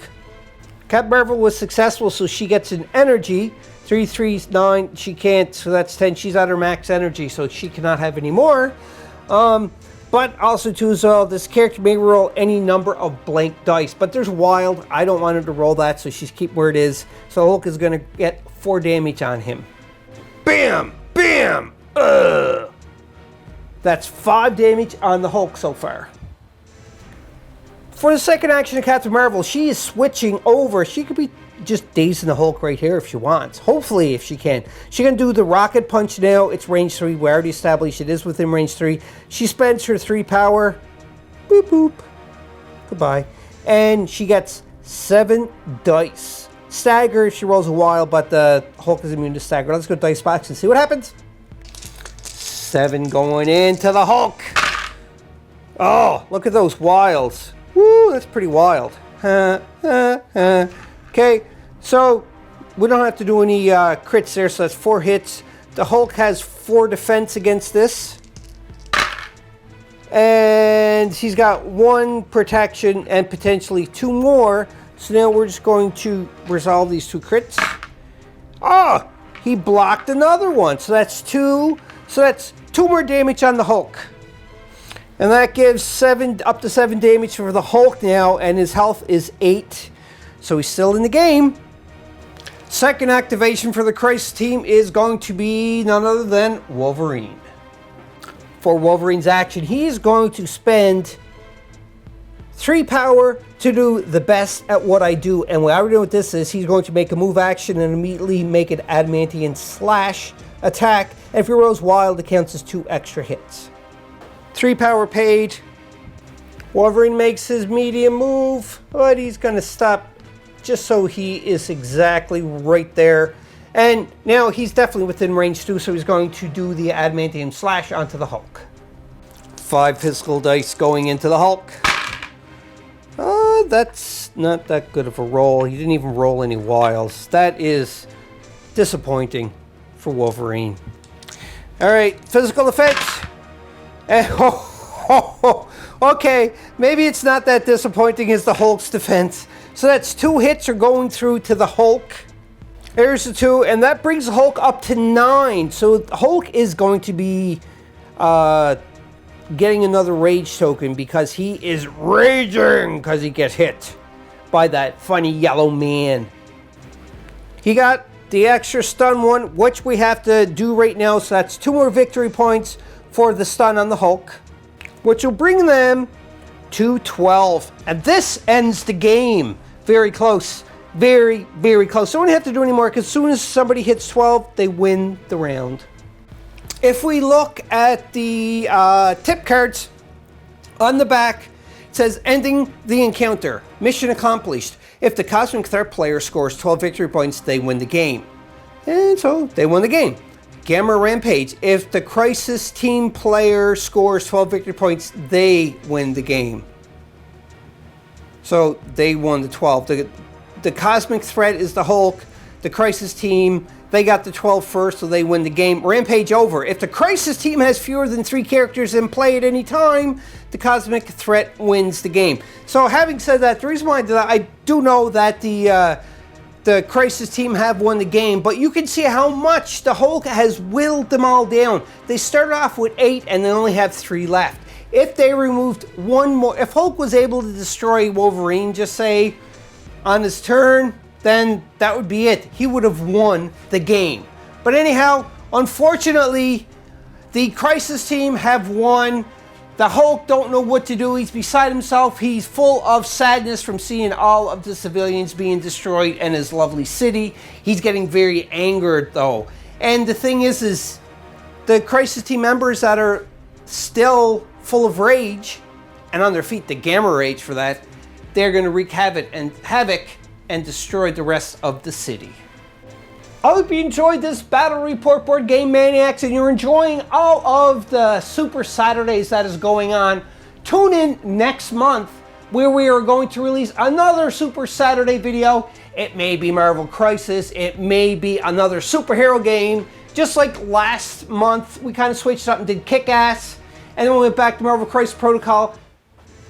Captain Marvel was successful, so she gets an energy. 3, 3, 9. She can't, so that's 10. She's at her max energy, so she cannot have any more. But also, too, as well, this character may roll any number of blank dice. But there's wild. I don't want her to roll that, so she's keep where it is. So Hulk is going to get 4 damage on him. Bam! Bam! That's 5 damage on the Hulk so far. For the second action of Captain Marvel, she is switching over. She could be just dazing the Hulk right here if she wants. Hopefully, if she can. She's going to do the rocket punch now. It's range 3. We already established it is within range 3. She spends her 3 power. Boop, boop. Goodbye. And she gets 7 dice. Stagger if she rolls a while, but the Hulk is immune to stagger. Let's go dice box and see what happens. 7 going into the Hulk. Oh, look at those wilds. Woo, that's pretty wild. Okay, so we don't have to do any crits there, so that's 4 hits. The Hulk has 4 defense against this. And he's got 1 protection and potentially 2 more. So now we're just going to resolve these 2 crits. Oh, he blocked another one. So that's 2. So that's 2 more damage on the Hulk. And that gives up to 7 damage for the Hulk now, and his health is 8. So he's still in the game. Second activation for the Crisis team is going to be none other than Wolverine. For Wolverine's action, he is going to spend 3 power to do the best at what I do. And what I would do with this is he's going to make a move action and immediately make an adamantium slash attack. And if he rolls wild, it counts as 2 extra hits. 3 power paid. Wolverine makes his medium move, but he's going to stop just so he is exactly right there. And now he's definitely within range 2, so he's going to do the adamantium slash onto the Hulk. 5 physical dice going into the Hulk. That's not that good of a roll. He didn't even roll any wilds. That is disappointing for Wolverine. All right, physical effects. Okay, maybe it's not that disappointing as the Hulk's defense. So that's 2 hits are going through to the Hulk. There's the 2, and that brings the Hulk up to 9. So the Hulk is going to be getting another rage token because he is raging because he gets hit by that funny yellow man. He got the extra stun one, which we have to do right now. So that's 2 more victory points for the stun on the Hulk, which will bring them to 12. And this ends the game. Very close. Very, very close. So we don't have to do any more because as soon as somebody hits 12, they win the round. If we look at the tip cards on the back, it says ending the encounter. Mission accomplished. If the Cosmic Threat player scores 12 victory points, they win the game. And so they won the game. Gamma Rampage. If the Crisis team player scores 12 victory points, they win the game. So they won the 12. The Cosmic Threat is the Hulk. The Crisis team, they got the 12 first, so they win the game. Rampage over. If the Crisis team has fewer than 3 characters in play at any time, the Cosmic Threat wins the game. So having said that, the reason why I did that, I do know that the Crisis team have won the game, but you can see how much the Hulk has whittled them all down. They started off with 8 and they only have 3 left. If they removed one more, if Hulk was able to destroy Wolverine, just say, on his turn, then that would be it. He would have won the game. But anyhow, unfortunately, the Crisis team have won. The Hulk don't know what to do. He's beside himself. He's full of sadness from seeing all of the civilians being destroyed in his lovely city. He's getting very angered though. And the thing is the Crisis team members that are still full of rage and on their feet, the Gamma Rage for that, they're going to wreak havoc and destroy the rest of the city. I hope you enjoyed this battle report, Board Game Maniacs, and you're enjoying all of the Super Saturdays that is going on. Tune in next month where we are going to release another Super Saturday video. It may be Marvel Crisis, it may be another superhero game. Just like last month, we kind of switched up and did Kick-Ass, and then we went back to Marvel Crisis Protocol.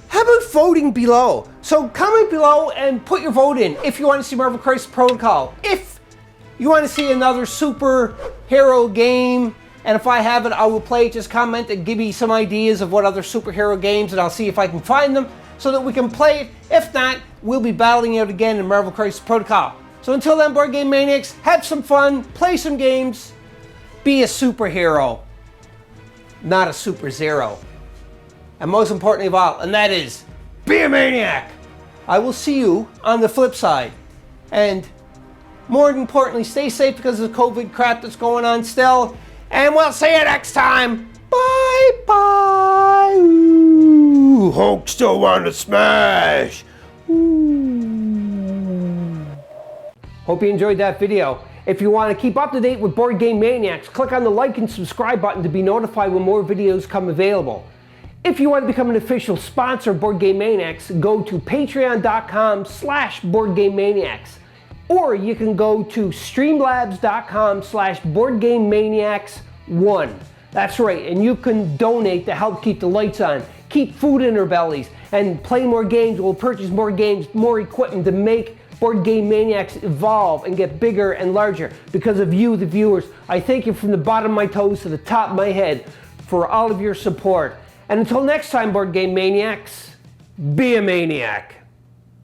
How about voting below? So comment below and put your vote in if you want to see Marvel Crisis Protocol. If you want to see another superhero game, and if I have it, I will play it. Just comment and give me some ideas of what other superhero games, and I'll see if I can find them so that we can play it. If not, we'll be battling it again in Marvel Crisis Protocol. So until then, Board Game Maniacs, have some fun, play some games, be a superhero, not a super zero. And most importantly of all, and that is, be a maniac. I will see you on the flip side. And more importantly, stay safe because of the COVID crap that's going on still. And we'll see you next time. Bye bye. Ooh, Hulk still want to smash. Ooh. Hope you enjoyed that video. If you want to keep up to date with Board Game Maniacs, click on the like and subscribe button to be notified when more videos come available. If you want to become an official sponsor of Board Game Maniacs, go to patreon.com/BoardGameManiacs. Or you can go to streamlabs.com/BoardGameManiacs1. That's right, and you can donate to help keep the lights on, keep food in our bellies, and play more games. We'll purchase more games, more equipment to make Board Game Maniacs evolve and get bigger and larger. Because of you, the viewers, I thank you from the bottom of my toes to the top of my head for all of your support. And until next time, Board Game Maniacs, be a maniac.